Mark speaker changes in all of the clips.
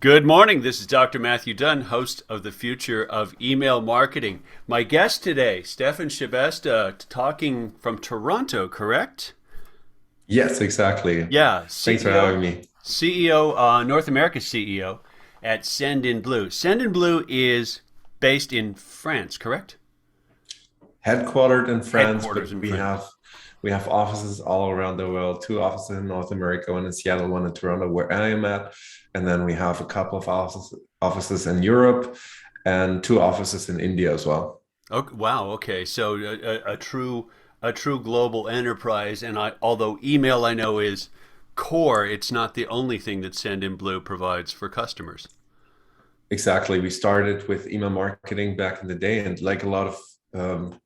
Speaker 1: Good morning. This is Dr. Matthew Dunn, host of The Future of Email Marketing. My guest today, Steffen Schebesta, talking from Toronto, correct?
Speaker 2: Yes, exactly.
Speaker 1: Yeah,
Speaker 2: Thanks for having me.
Speaker 1: North America CEO at SendInBlue. SendInBlue is based in France, correct?
Speaker 2: Headquartered in France,
Speaker 1: Headquarters
Speaker 2: but
Speaker 1: in
Speaker 2: we have
Speaker 1: France.
Speaker 2: we have offices all around the world. Two offices in North America, one in Seattle, one in Toronto, where I am at, and then we have a couple of offices in Europe and two offices in India as well.
Speaker 1: Okay, wow. Okay, so a true global enterprise, and although email I know is core, it's not the only thing that SendInBlue provides for customers.
Speaker 2: Exactly. We started with email marketing back in the day, and like a lot of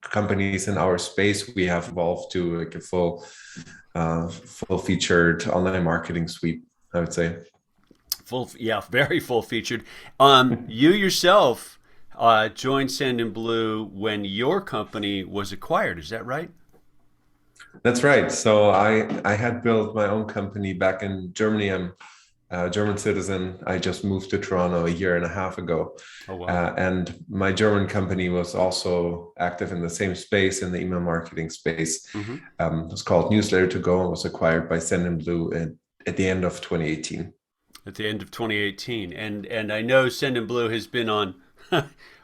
Speaker 2: companies in our space, we have evolved to like a full featured online marketing suite, I would say.
Speaker 1: Full, yeah, very full featured. You yourself joined SendInBlue when your company was acquired. Is that right?
Speaker 2: That's right. So I had built my own company back in Germany. I'm a German citizen. I just moved to Toronto a year and a half ago.
Speaker 1: Oh wow.
Speaker 2: And my German company was also active in the same space, in the email marketing space.
Speaker 1: Hmm.
Speaker 2: It was called Newsletter to Go and was acquired by SendInBlue at the end of 2018.
Speaker 1: At the end of 2018, and I know SendInBlue has been on.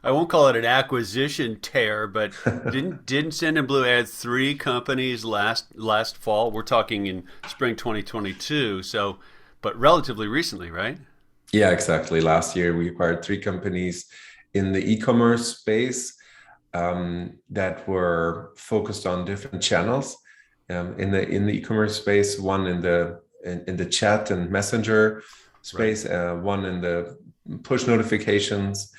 Speaker 1: I won't call it an acquisition tear, but didn't SendInBlue add three companies last fall? We're talking in spring 2022, so but relatively recently, right?
Speaker 2: Yeah, exactly. Last year, we acquired three companies in the e-commerce space that were focused on different channels in the e-commerce space. One in the chat and messenger
Speaker 1: Right.
Speaker 2: space, one in the push notifications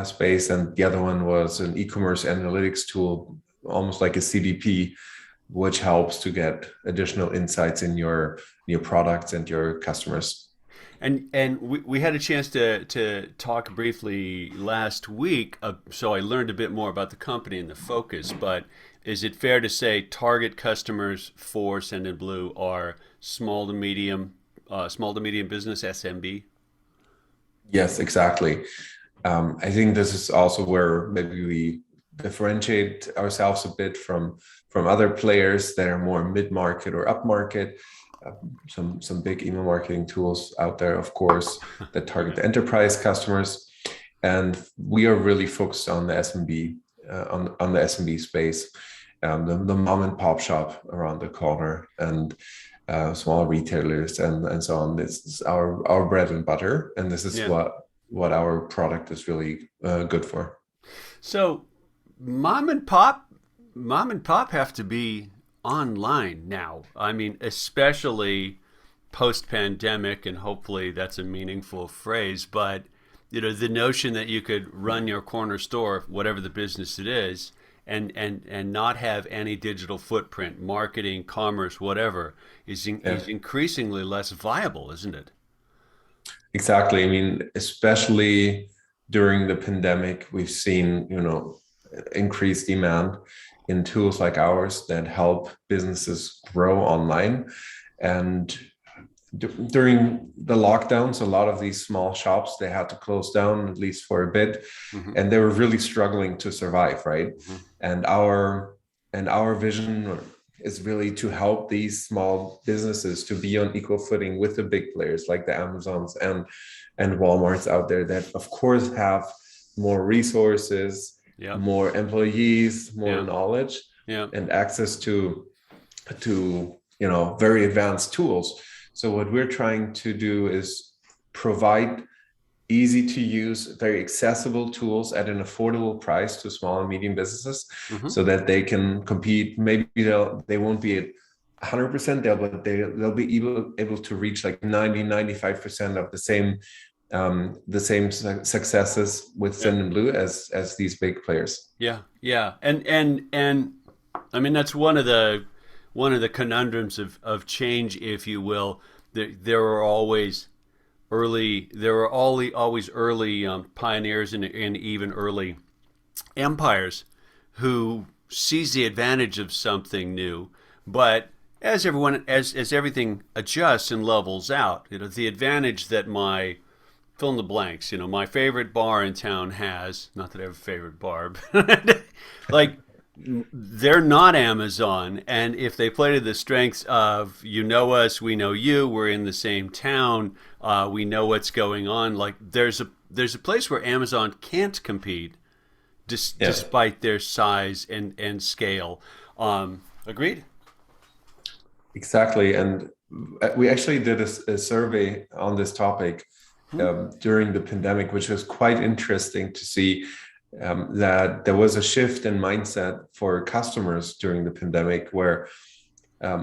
Speaker 2: space, and the other one was an e-commerce analytics tool, almost like a CDP, which helps to get additional insights in your products and your customers.
Speaker 1: And we had a chance to talk briefly last week, so I learned a bit more about the company and the focus. But is it fair to say target customers for SendInBlue are small to medium business SMB?
Speaker 2: Yes, exactly. I think this is also where maybe we differentiate ourselves a bit from other players that are more mid-market or upmarket. Some big email marketing tools out there, of course, that target
Speaker 1: Yeah.
Speaker 2: the enterprise customers, and we are really focused on the SMB on the SMB space, the mom and pop shop around the corner, and small retailers and so on. This is our bread and butter, and this is
Speaker 1: Yeah.
Speaker 2: what our product is really good for.
Speaker 1: So mom and pop, mom and pop have to be online now. I mean, especially post pandemic, and hopefully that's a meaningful phrase. But the notion that you could run your corner store, whatever the business it is, and not have any digital footprint, marketing, commerce, whatever,
Speaker 2: Yeah,
Speaker 1: is increasingly less viable, isn't it?
Speaker 2: exactly. I mean, especially during the pandemic, we've seen, increased demand in tools like ours that help businesses grow online. And during the lockdowns, a lot of these small shops, they had to close down at least for a bit,
Speaker 1: Hmm.
Speaker 2: and they were really struggling to survive, right?
Speaker 1: Hmm.
Speaker 2: And our vision is really to help these small businesses to be on equal footing with the big players like the Amazons and Walmarts out there that of course have more resources,
Speaker 1: Yeah.
Speaker 2: more employees, more
Speaker 1: Yeah.
Speaker 2: knowledge,
Speaker 1: Yeah.
Speaker 2: and access to very advanced tools. So what we're trying to do is provide easy to use, very accessible tools at an affordable price to small and medium businesses
Speaker 1: Hmm.
Speaker 2: so that they can compete. Maybe they won't be at 100% there, but they'll be able to reach like 90-95% of the same successes with
Speaker 1: Yeah.
Speaker 2: SendInBlue as these big players.
Speaker 1: Yeah. Yeah. And I mean that's one of the conundrums of change, if you will. There are always always early pioneers and even early empires who seize the advantage of something new. But as everything adjusts and levels out, the advantage that my fill in the blanks. My favorite bar in town has, not that I have a favorite bar, but like they're not Amazon. And if they play to the strengths of, us, we know you, we're in the same town, we know what's going on. Like there's a place where Amazon can't compete despite their size and scale. Agreed?
Speaker 2: Exactly. And we actually did a survey on this topic during the pandemic, which was quite interesting to see that there was a shift in mindset for customers during the pandemic where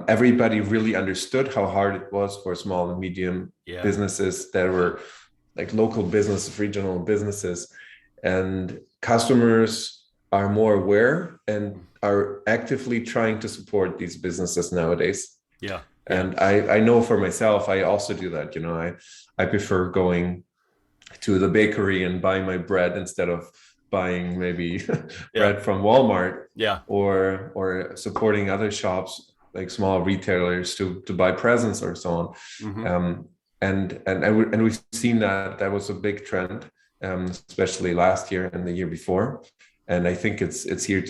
Speaker 2: everybody really understood how hard it was for small and medium businesses that were like local businesses, regional businesses, and customers are more aware and are actively trying to support these businesses nowadays.
Speaker 1: Yeah.
Speaker 2: And I know for myself, I also do that. I prefer going to the bakery and buying my bread instead of buying maybe bread from Walmart.
Speaker 1: Yeah.
Speaker 2: Or supporting other shops like small retailers to buy presents or so on.
Speaker 1: Mm-hmm.
Speaker 2: And we've seen that was a big trend, especially last year and the year before. And I think it's here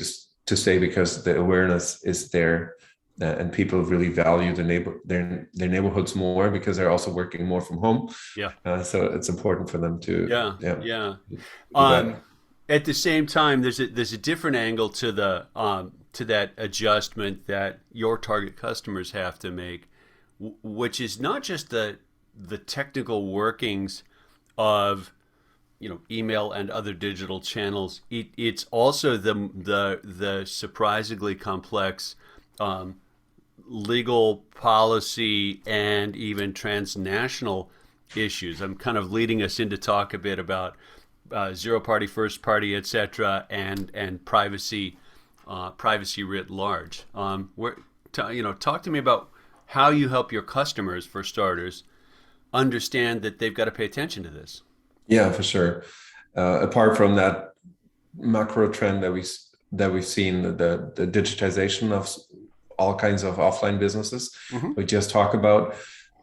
Speaker 2: to stay because the awareness is there. And people really value their neighborhoods more because they're also working more from home.
Speaker 1: Yeah.
Speaker 2: So it's important for them to
Speaker 1: do that. At the same time, there's a different angle to that adjustment that your target customers have to make, which is not just the technical workings of email and other digital channels. It's also the surprisingly complex legal policy and even transnational issues. I'm kind of leading us in to talk a bit about zero party, first party, etc., and privacy writ large. Talk to me about how you help your customers, for starters, understand that they've got to pay attention to this.
Speaker 2: Yeah, for sure. Apart from that macro trend that we've seen, the digitization of all kinds of offline businesses, we just talk about.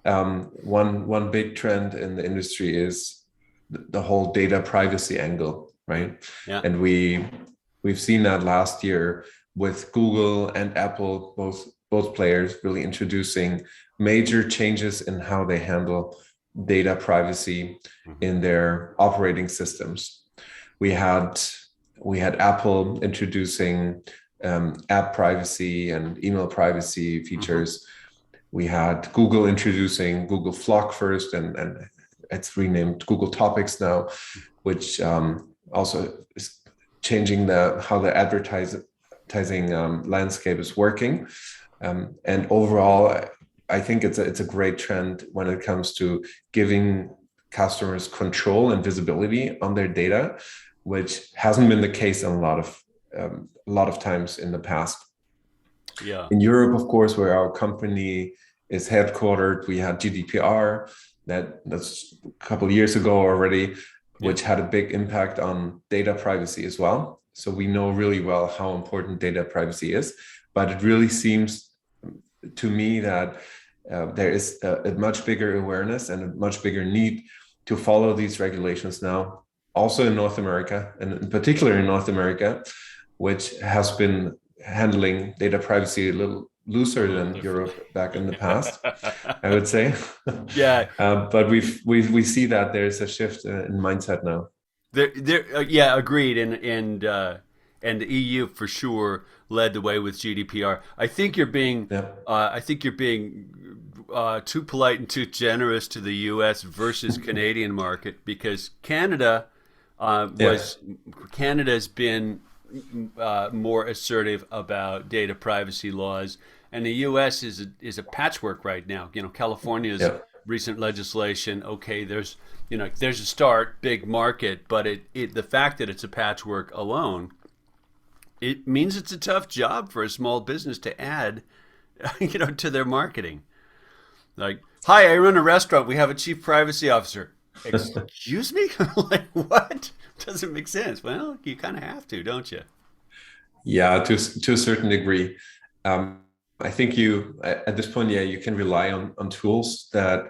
Speaker 2: One big trend in the industry is the whole data privacy angle, right?
Speaker 1: Yeah.
Speaker 2: And we've seen that last year with Google and Apple, both players really introducing major changes in how they handle data privacy in their operating systems. We had Apple introducing app privacy and email privacy features. We had Google introducing Google Flock first, and it's renamed Google Topics now, which also is changing how the advertising landscape is working. And overall, I think it's a great trend when it comes to giving customers control and visibility on their data, which hasn't been the case in a lot of times in the past.
Speaker 1: Yeah.
Speaker 2: In Europe, of course, where our company is headquartered, we had GDPR that's a couple of years ago already, which had a big impact on data privacy as well. So we know really well how important data privacy is, but it really seems to me that there is a much bigger awareness and a much bigger need to follow these regulations now, also in North America, and in particular in North America, which has been handling data privacy a little looser than Europe back in the past, I would say.
Speaker 1: Yeah.
Speaker 2: But we see that there's a shift in mindset now.
Speaker 1: Agreed. And the EU for sure led the way with GDPR. I think you're being too polite and too generous to the U.S. versus Canadian market, because Canada's been more assertive about data privacy laws, and the U.S. is a patchwork right now. California's recent legislation. Okay, there's a start, big market, but the fact that it's a patchwork alone, it means it's a tough job for a small business to add, to their marketing. Like, hi, I run a restaurant. We have a chief privacy officer. Excuse me? Like, what? Doesn't make sense. Well, you kind of have to, don't you?
Speaker 2: Yeah, to a certain degree. I think at this point, you can rely on tools that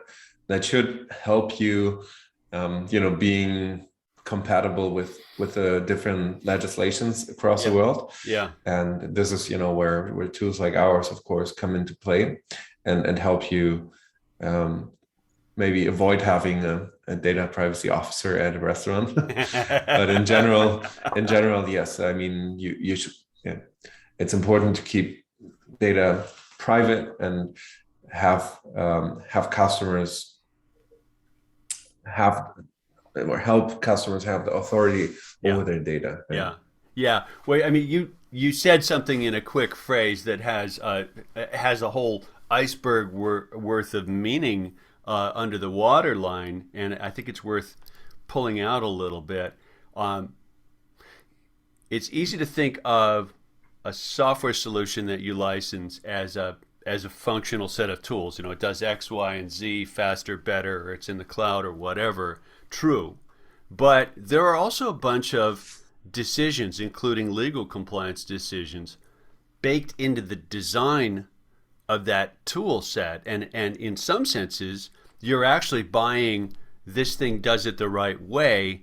Speaker 2: should help you being compatible with the different legislations across the
Speaker 1: Yeah.
Speaker 2: world.
Speaker 1: Yeah.
Speaker 2: And this is, where tools like ours, of course, come into play and help you maybe avoid having a data privacy officer at a restaurant. But in general, yes. I mean, you should. Yeah, it's important to keep data private and have customers have or help customers have the authority
Speaker 1: Yeah.
Speaker 2: over their data.
Speaker 1: Yeah. Yeah. Well, I mean, you said something in a quick phrase that has a whole iceberg worth of meaning under the waterline, and I think it's worth pulling out a little bit. Um, it's easy to think of a software solution that you license as a functional set of tools. You know, it does X, Y, and Z faster, better, or it's in the cloud or whatever. True. But there are also a bunch of decisions, including legal compliance decisions, baked into the design of that tool set. And in some senses, you're actually buying this thing does it the right way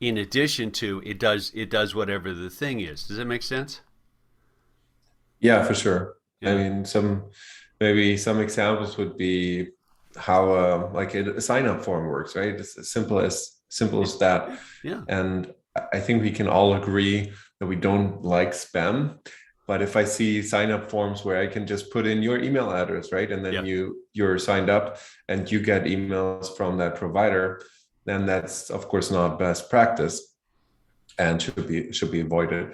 Speaker 1: in addition to it does whatever the thing is. Does that make sense?
Speaker 2: Yeah, for sure. I
Speaker 1: Yeah.
Speaker 2: mean, maybe some examples would be how like a sign up form works, right? It's as simple as that.
Speaker 1: Yeah.
Speaker 2: And I think we can all agree that we don't like spam. But if I see sign up forms where I can just put in your email address, right? And then
Speaker 1: Yeah.
Speaker 2: you're signed up and you get emails from that provider, then that's of course not best practice and should be avoided.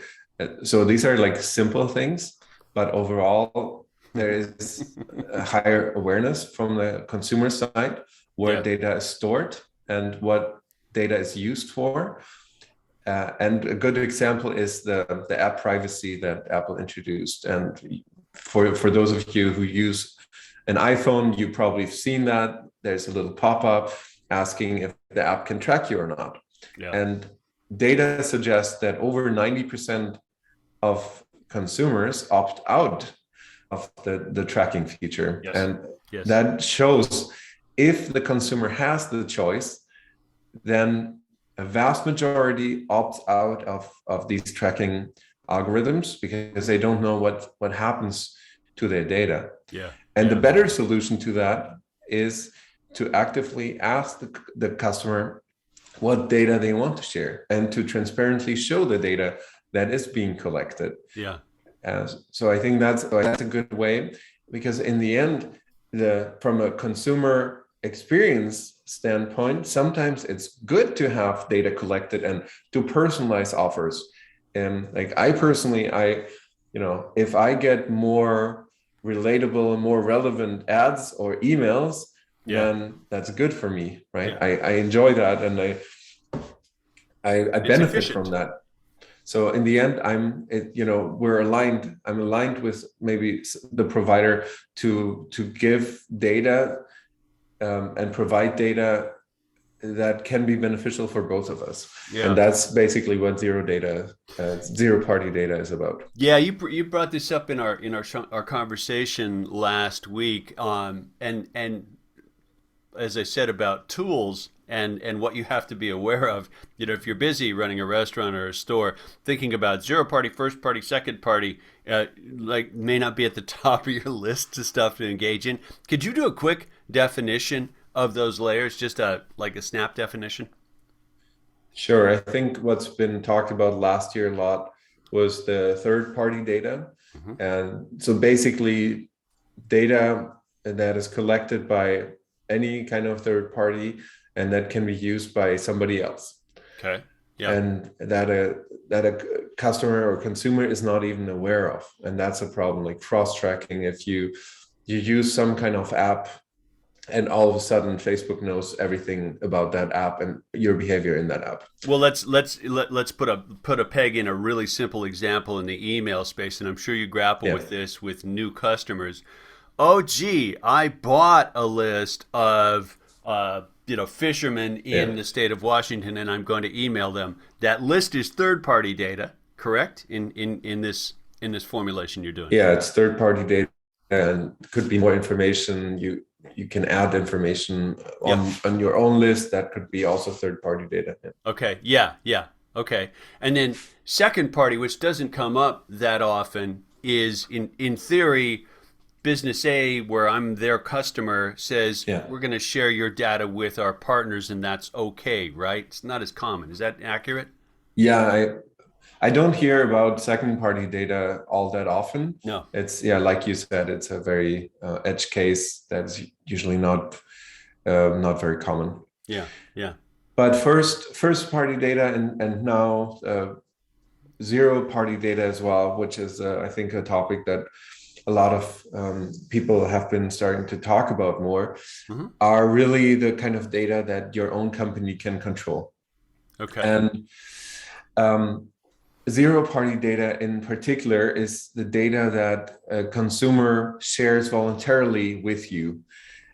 Speaker 2: So these are like simple things, but overall there is a higher awareness from the consumer side where
Speaker 1: Yeah.
Speaker 2: data is stored and what data is used for. And a good example is the app privacy that Apple introduced. And for those of you who use an iPhone, you probably have seen that there's a little pop-up asking if the app can track you or not.
Speaker 1: Yeah.
Speaker 2: And data suggests that over 90% of consumers opt out of the tracking feature.
Speaker 1: Yes.
Speaker 2: And
Speaker 1: Yes.
Speaker 2: that shows if the consumer has the choice, then a vast majority opts out of these tracking algorithms because they don't know what happens to their data.
Speaker 1: Yeah.
Speaker 2: And the
Speaker 1: Yeah.
Speaker 2: better solution to that is to actively ask the customer what data they want to share and to transparently show the data that is being collected.
Speaker 1: Yeah.
Speaker 2: So I think that's a good way because in the end, from a consumer experience standpoint, sometimes it's good to have data collected and to personalize offers. And like I personally, if I get more relatable and more relevant ads or emails,
Speaker 1: Yeah.
Speaker 2: then that's good for me, right?
Speaker 1: Yeah.
Speaker 2: I enjoy that and I
Speaker 1: It's
Speaker 2: benefit from
Speaker 1: efficient.
Speaker 2: that. So in the end, we're aligned. I'm aligned with maybe the provider to give data and provide data that can be beneficial for both of us. And
Speaker 1: Yeah.
Speaker 2: that's basically what zero party data is about.
Speaker 1: Yeah, you brought this up in our conversation last week, and as I said about tools and what you have to be aware of. You know, if you're busy running a restaurant or a store, thinking about zero party, first party, second party, like may not be at the top of your list of stuff to engage in. Could you do a quick definition of those layers, just like a snap definition?
Speaker 2: Sure. I think what's been talked about last year a lot was the third party data.
Speaker 1: Hmm.
Speaker 2: And so basically, data that is collected by any kind of third party and that can be used by somebody else.
Speaker 1: Okay. Yeah.
Speaker 2: And that a customer or consumer is not even aware of. And that's a problem, like cross tracking. If you use some kind of app and all of a sudden Facebook knows everything about that app and your behavior in that app.
Speaker 1: Well, let's put a peg in a really simple example in the email space, and I'm sure you grapple
Speaker 2: Yeah.
Speaker 1: with this with new customers. Oh, gee, I bought a list of fishermen in
Speaker 2: Yeah.
Speaker 1: the state of Washington, and I'm going to email them. That list is third-party data, correct? In this formulation you're doing.
Speaker 2: Yeah, it's third party data and could be more information. you can add information
Speaker 1: Yep.
Speaker 2: on your own list that could be also third-party data. Yeah.
Speaker 1: Okay. Yeah. Yeah. Okay. And then second party, which doesn't come up that often, is in theory, business A, where I'm their customer, says
Speaker 2: Yeah.
Speaker 1: we're going to share your data with our partners, and that's okay, right? It's not as common. Is that accurate?
Speaker 2: Yeah, I don't hear about second party data all that often.
Speaker 1: No.
Speaker 2: It's, yeah, like you said, it's a very edge case that's usually not very common.
Speaker 1: Yeah. Yeah.
Speaker 2: But first party data and now zero party data as well, which is I think a topic that a lot of people have been starting to talk about more,
Speaker 1: Hmm.
Speaker 2: are really the kind of data that your own company can control.
Speaker 1: Okay.
Speaker 2: And um, zero party data in particular is the data that a consumer shares voluntarily with you.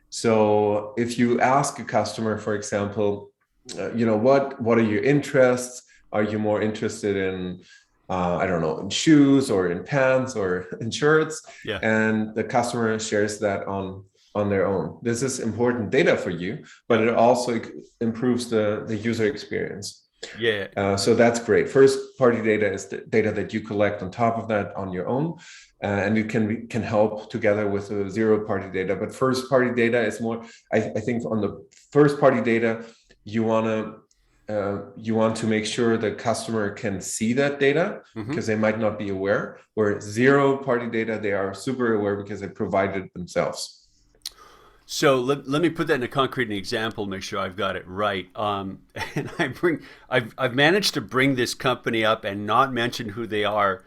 Speaker 2: So if you ask a customer, for example, what are your interests? Are you more interested in I don't know, in shoes or in pants or in shirts?
Speaker 1: Yeah.
Speaker 2: And the customer shares that on their own. This is important data for you, but
Speaker 1: Yeah.
Speaker 2: it also improves the user experience.
Speaker 1: Yeah.
Speaker 2: So that's great. First party data is the data that you collect on top of that on your own, and you can help together with the zero party data. But first party data is more, I think on the first party data, you want to make sure the customer can see that data
Speaker 1: Hmm.
Speaker 2: because they might not be aware. Where zero party data, they are super aware because they provided it themselves.
Speaker 1: So let me put that in a concrete example, make sure I've got it right. And I've managed to bring this company up and not mention who they are,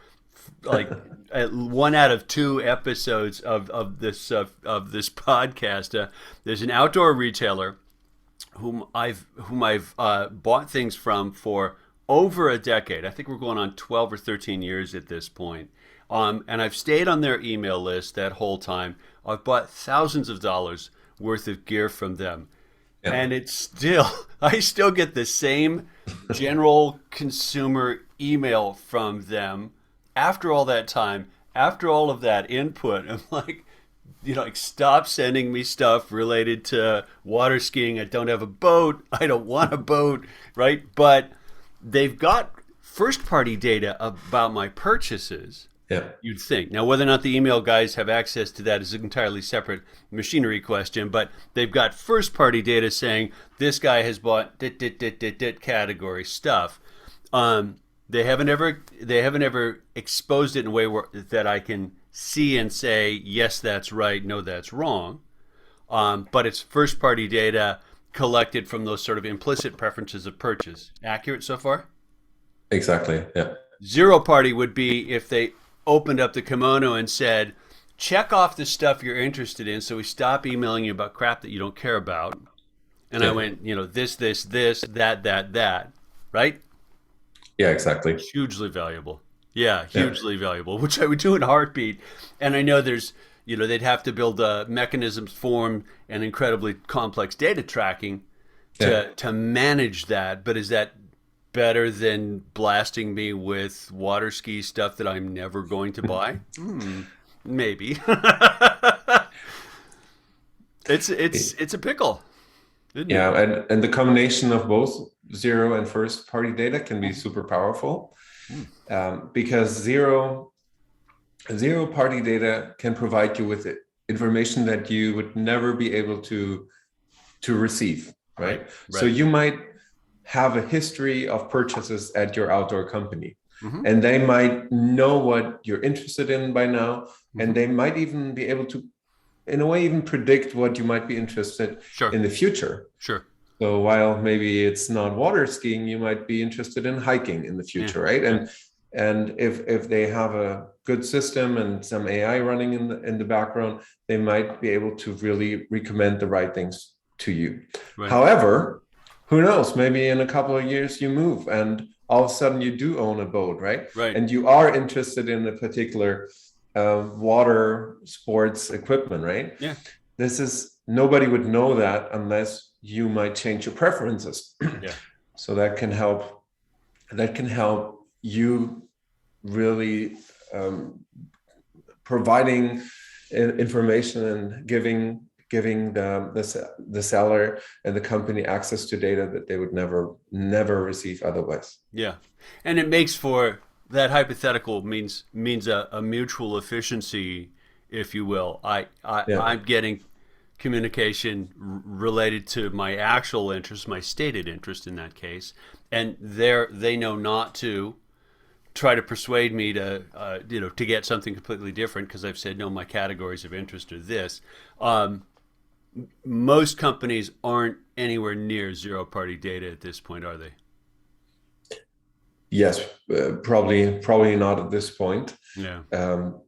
Speaker 1: like at 1 out of 2 episodes of this podcast. There's an outdoor retailer whom I've bought things from for over a decade. I think we're going on 12 or 13 years at this point. And I've stayed on their email list that whole time. I've bought thousands of dollars worth of gear from them.
Speaker 2: Yeah.
Speaker 1: And it's still, I still get the same general consumer email from them after all that time, after all of that input. I'm like, like stop sending me stuff related to water skiing. I don't have a boat. I don't want a boat, right? But they've got first party data about my purchases.
Speaker 2: Yeah.
Speaker 1: You'd think. Now, whether or not the email guys have access to that is an entirely separate machinery question, but they've got first party data saying this guy has bought dit category stuff. They haven't ever exposed it in a way that I can see and say, yes, that's right, no, that's wrong. But it's first party data collected from those sort of implicit preferences of purchase. Accurate so far?
Speaker 2: Exactly. Yeah.
Speaker 1: Zero party would be if they opened up the kimono and said, check off the stuff you're interested in so we stop emailing you about crap that you don't care about. And I
Speaker 2: Yeah.
Speaker 1: went, this, that, right?
Speaker 2: Yeah, exactly.
Speaker 1: Hugely valuable. Yeah,
Speaker 2: Yeah.
Speaker 1: hugely valuable, which I would do in a heartbeat. And I know there's, they'd have to build mechanisms, form, and incredibly complex data tracking
Speaker 2: Yeah.
Speaker 1: to manage that. But is that better than blasting me with water ski stuff that I'm never going to buy? Maybe. It's a pickle, isn't
Speaker 2: Yeah,
Speaker 1: it?
Speaker 2: and the combination of both zero and first party data can be super powerful, because zero party data can provide you with information that you would never be able to receive, right? So
Speaker 1: Right.
Speaker 2: you might have a history of purchases at your outdoor company,
Speaker 1: Mm-hmm.
Speaker 2: and they might know what you're interested in by now, and
Speaker 1: Mm-hmm.
Speaker 2: they might even be able to, in a way, even predict what you might be interested
Speaker 1: Sure.
Speaker 2: in the future.
Speaker 1: Sure.
Speaker 2: So while maybe it's not water skiing, you might be interested in hiking in the
Speaker 1: Yeah.
Speaker 2: future, right?
Speaker 1: Yeah.
Speaker 2: And if they have a good system and some AI running in the background, they might be able to really recommend the right things to you.
Speaker 1: Right.
Speaker 2: However, who knows? Maybe in a couple of years you move and all of a sudden you do own a boat, right?
Speaker 1: Right.
Speaker 2: And you are interested in a particular water sports equipment, right?
Speaker 1: Yeah.
Speaker 2: Nobody would know that unless you might change your preferences.
Speaker 1: Yeah.
Speaker 2: So that can help you really providing information and giving giving the seller and the company access to data that they would never receive otherwise.
Speaker 1: Yeah, and it makes for that hypothetical means a mutual efficiency, if you will.
Speaker 2: Yeah.
Speaker 1: I'm getting communication related to my actual interest, my stated interest in that case, and they know not to try to persuade me to to get something completely different because I've said no, my categories of interest are this. Um, Most companies aren't anywhere near zero party data at this point, are they?
Speaker 2: Yes, probably not at this point.
Speaker 1: Yeah.
Speaker 2: Um,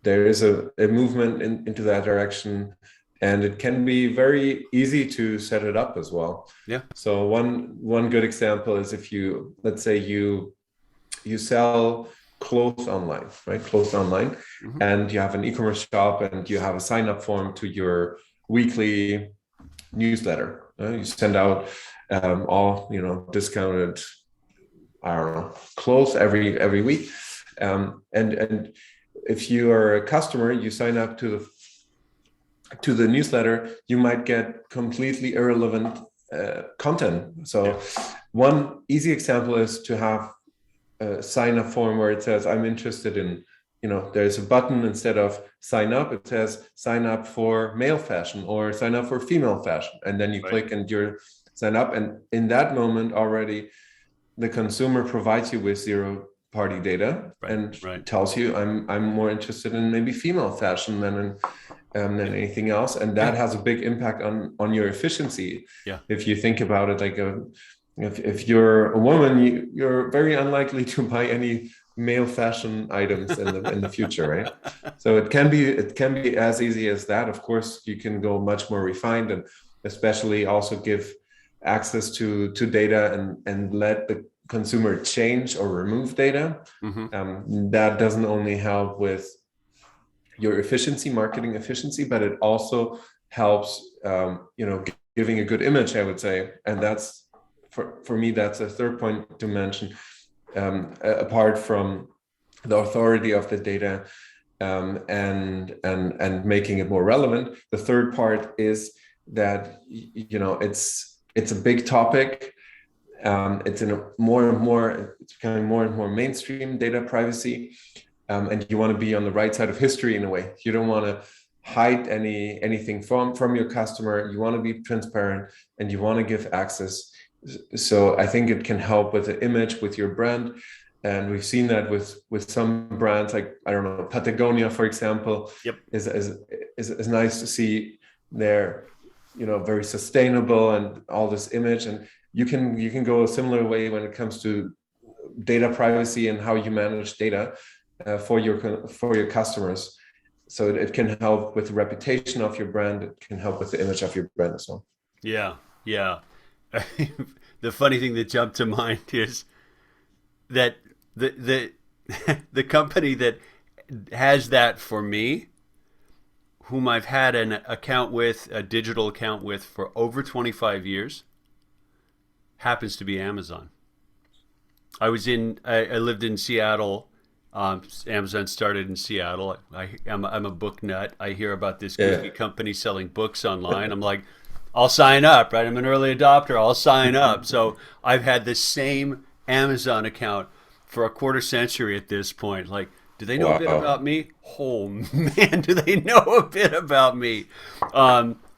Speaker 2: there is a movement into that direction, and it can be very easy to set it up as well.
Speaker 1: Yeah.
Speaker 2: So one good example is if you, let's say you sell clothes online, right? Clothes online,
Speaker 1: Hmm.
Speaker 2: and you have an e-commerce shop, and you have a sign up form to your weekly newsletter. You send out all discounted, I don't know, clothes every week, and if you are a customer, you sign up to the newsletter, you might get completely irrelevant content.
Speaker 1: Yeah.
Speaker 2: So one easy example is to have a sign up form where it says, I'm interested in, there's a button instead of sign up, it says sign up for male fashion or sign up for female fashion. And then you
Speaker 1: Right.
Speaker 2: click and you're sign up. And in that moment already, the consumer provides you with zero party data
Speaker 1: Right.
Speaker 2: and
Speaker 1: Right.
Speaker 2: tells you I'm more interested in maybe female fashion than anything else, and that
Speaker 1: Yeah.
Speaker 2: has a big impact on your efficiency.
Speaker 1: Yeah.
Speaker 2: If you think about it, like if you're a woman, you're very unlikely to buy any male fashion items in the future, right? So it can be as easy as that. Of course, you can go much more refined, and especially also give access to data and let the consumer change or remove data.
Speaker 1: Hmm.
Speaker 2: That doesn't only help with your efficiency, marketing efficiency, but it also helps, giving a good image, I would say. And that's for me, that's a third point to mention. Apart from the authority of the data, and making it more relevant, the third part is that it's a big topic. It's it's becoming more and more mainstream, data privacy, and you want to be on the right side of history in a way. You don't want to hide anything from your customer. You want to be transparent, and you want to give access. So I think it can help with the image, with your brand. And we've seen that with some brands, like, I don't know, Patagonia, for example,
Speaker 1: Yep.
Speaker 2: is nice to see. They're very sustainable and all this image, and you can go a similar way when it comes to data privacy and how you manage data for your customers. So it can help with the reputation of your brand. It can help with the image of your brand as well.
Speaker 1: Yeah. Yeah. The funny thing that jumped to mind is that the the company that has that for me, whom I've had an account with, a digital account with for over 25 years, happens to be Amazon. I lived in Seattle. Amazon started in Seattle. I'm a book nut. I hear about this goofy
Speaker 2: Yeah.
Speaker 1: company selling books online. I'm like, I'll sign up, right? I'm an early adopter. I'll sign up. So I've had the same Amazon account for a quarter century at this point. Like, do they know a bit
Speaker 2: Wow.
Speaker 1: about me? Oh man, do they know a bit about me?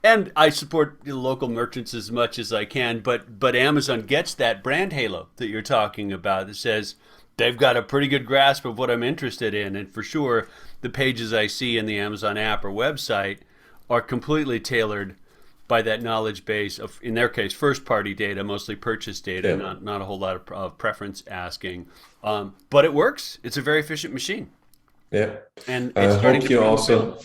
Speaker 1: And I support the local merchants as much as I can, but Amazon gets that brand halo that you're talking about. That says they've got a pretty good grasp of what I'm interested in, and for sure, the pages I see in the Amazon app or website are completely tailored by that knowledge base of, in their case, first party data, mostly purchase data,
Speaker 2: Yeah.
Speaker 1: not a whole lot of preference asking. But it works. It's a very efficient machine,
Speaker 2: Yeah.
Speaker 1: and
Speaker 2: I
Speaker 1: it's starting
Speaker 2: hope
Speaker 1: to
Speaker 2: you
Speaker 1: become
Speaker 2: also
Speaker 1: available.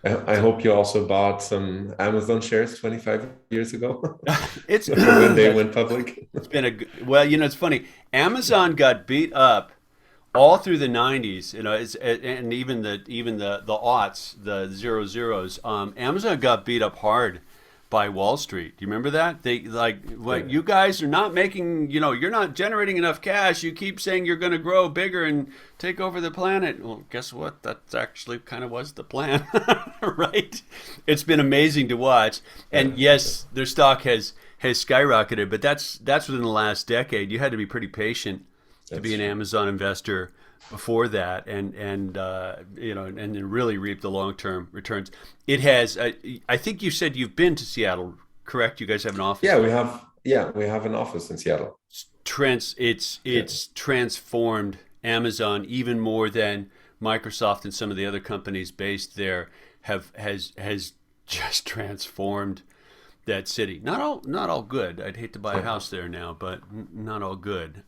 Speaker 2: I
Speaker 1: So
Speaker 2: hope you also bought some Amazon shares 25 years ago
Speaker 1: it's
Speaker 2: when they
Speaker 1: that's
Speaker 2: went public.
Speaker 1: it's been well, it's funny. Amazon got beat up all through the 90s, and even the aughts, the zero zeros. Amazon got beat up hard by Wall Street. Do you remember that? They like,
Speaker 2: Yeah.
Speaker 1: what, you guys are not making, you're not generating enough cash. You keep saying you're going to grow bigger and take over the planet. Well, guess what? That actually kind of was the plan, right? It's been amazing to watch. And
Speaker 2: Yeah.
Speaker 1: yes, their stock has skyrocketed, but that's within the last decade. You had to be pretty patient to
Speaker 2: That's
Speaker 1: be an
Speaker 2: true.
Speaker 1: Amazon investor before that, and then really reap the long term returns. It has. I think you said you've been to Seattle, correct? You guys have an office
Speaker 2: Yeah,
Speaker 1: there.
Speaker 2: we have an office in Seattle. Yeah.
Speaker 1: It's transformed Amazon even more than Microsoft and some of the other companies based there has just transformed that city. Not all good. I'd hate to buy a
Speaker 2: Yeah.
Speaker 1: house there now, but not all good.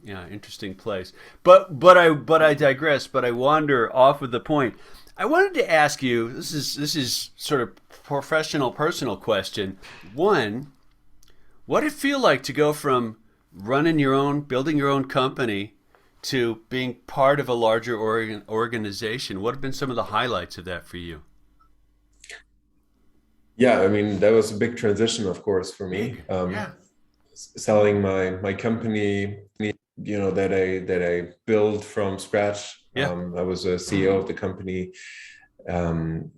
Speaker 1: Yeah, interesting place. But I digress. But I wander off of the point. I wanted to ask you. This is sort of professional, personal question. One, what did it feel like to go from running your own, building your own company, to being part of a larger organization? What have been some of the highlights of that for you?
Speaker 2: Yeah, I mean, that was a big transition, of course, for me.
Speaker 1: Big, yeah,
Speaker 2: Selling my company, that I built from scratch.
Speaker 1: yeah,
Speaker 2: I was a CEO of the company, and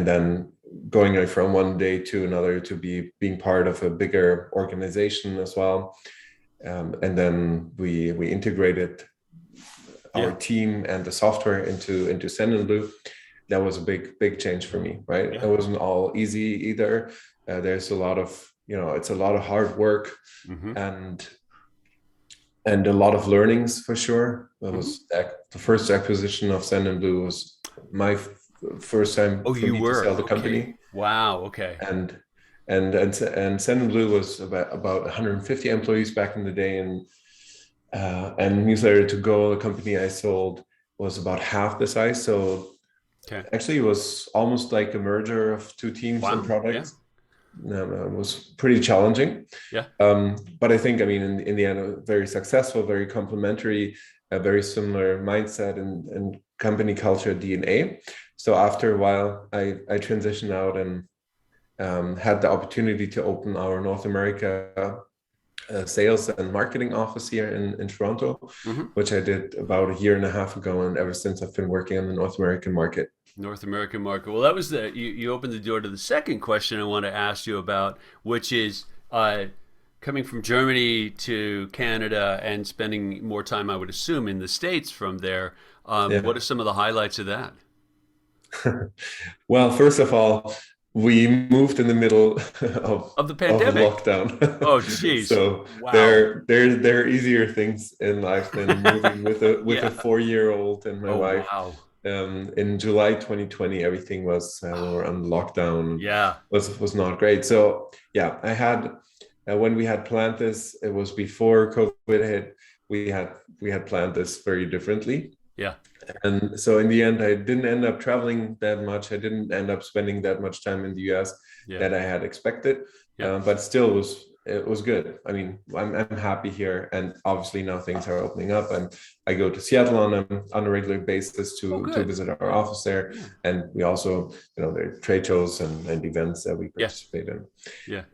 Speaker 2: then going from one day to another to being part of a bigger organization as well. And then we integrated our
Speaker 1: yeah,
Speaker 2: team and the software into SendInBlue. That was a big change for me, right? It
Speaker 1: yeah.
Speaker 2: wasn't all easy either. There's a lot of, it's a lot of hard work,
Speaker 1: Mm-hmm.
Speaker 2: and a lot of learnings for sure. That
Speaker 1: Mm-hmm.
Speaker 2: was the first acquisition of SendInBlue was my first time
Speaker 1: Oh,
Speaker 2: for
Speaker 1: you
Speaker 2: me to
Speaker 1: were
Speaker 2: sell the
Speaker 1: okay.
Speaker 2: company,
Speaker 1: Wow. Okay.
Speaker 2: and and SendInBlue was about 150 employees back in the day, and Newsletter to Go, the company I sold, was about half the size. So
Speaker 1: Okay.
Speaker 2: actually, it was almost like a merger of two teams and
Speaker 1: Wow. Yeah.
Speaker 2: products. It was pretty challenging.
Speaker 1: Yeah.
Speaker 2: But I think, I mean, in the end, very successful, very complementary, a very similar mindset and company culture DNA. So after a while, I transitioned out and had the opportunity to open our North America sales and marketing office here in Toronto,
Speaker 1: Mm-hmm.
Speaker 2: which I did about a year and a half ago. And ever since, I've been working on the North American market.
Speaker 1: North American market. Well, that was you opened the door to the second question I want to ask you about, which is coming from Germany to Canada and spending more time, I would assume, in the States from there. What
Speaker 2: Yeah.
Speaker 1: are some of the highlights of that?
Speaker 2: Well, first of all, we moved in the middle of
Speaker 1: Of the
Speaker 2: of a
Speaker 1: pandemic.
Speaker 2: lockdown.
Speaker 1: Oh, geez.
Speaker 2: So
Speaker 1: Wow.
Speaker 2: there are easier things in life than moving with a
Speaker 1: Yeah.
Speaker 2: 4-year-old and my
Speaker 1: Oh,
Speaker 2: wife.
Speaker 1: wow.
Speaker 2: In July 2020, everything was we were on lockdown,
Speaker 1: Yeah.
Speaker 2: was not great. So yeah, I had when we had planned this, it was before COVID hit. We had planned this very differently.
Speaker 1: Yeah.
Speaker 2: And so in the end, I didn't end up traveling that much. I didn't end up spending that much time in the US
Speaker 1: Yeah.
Speaker 2: that I had expected,
Speaker 1: Yeah.
Speaker 2: but still it was good. I mean, I'm happy here, and obviously now things are opening up, and I go to Seattle on a regular basis
Speaker 1: Oh,
Speaker 2: to
Speaker 1: good.
Speaker 2: visit our office there,
Speaker 1: Yeah.
Speaker 2: and we also, there are trade shows and events that we
Speaker 1: Yeah.
Speaker 2: participate in.
Speaker 1: Yeah.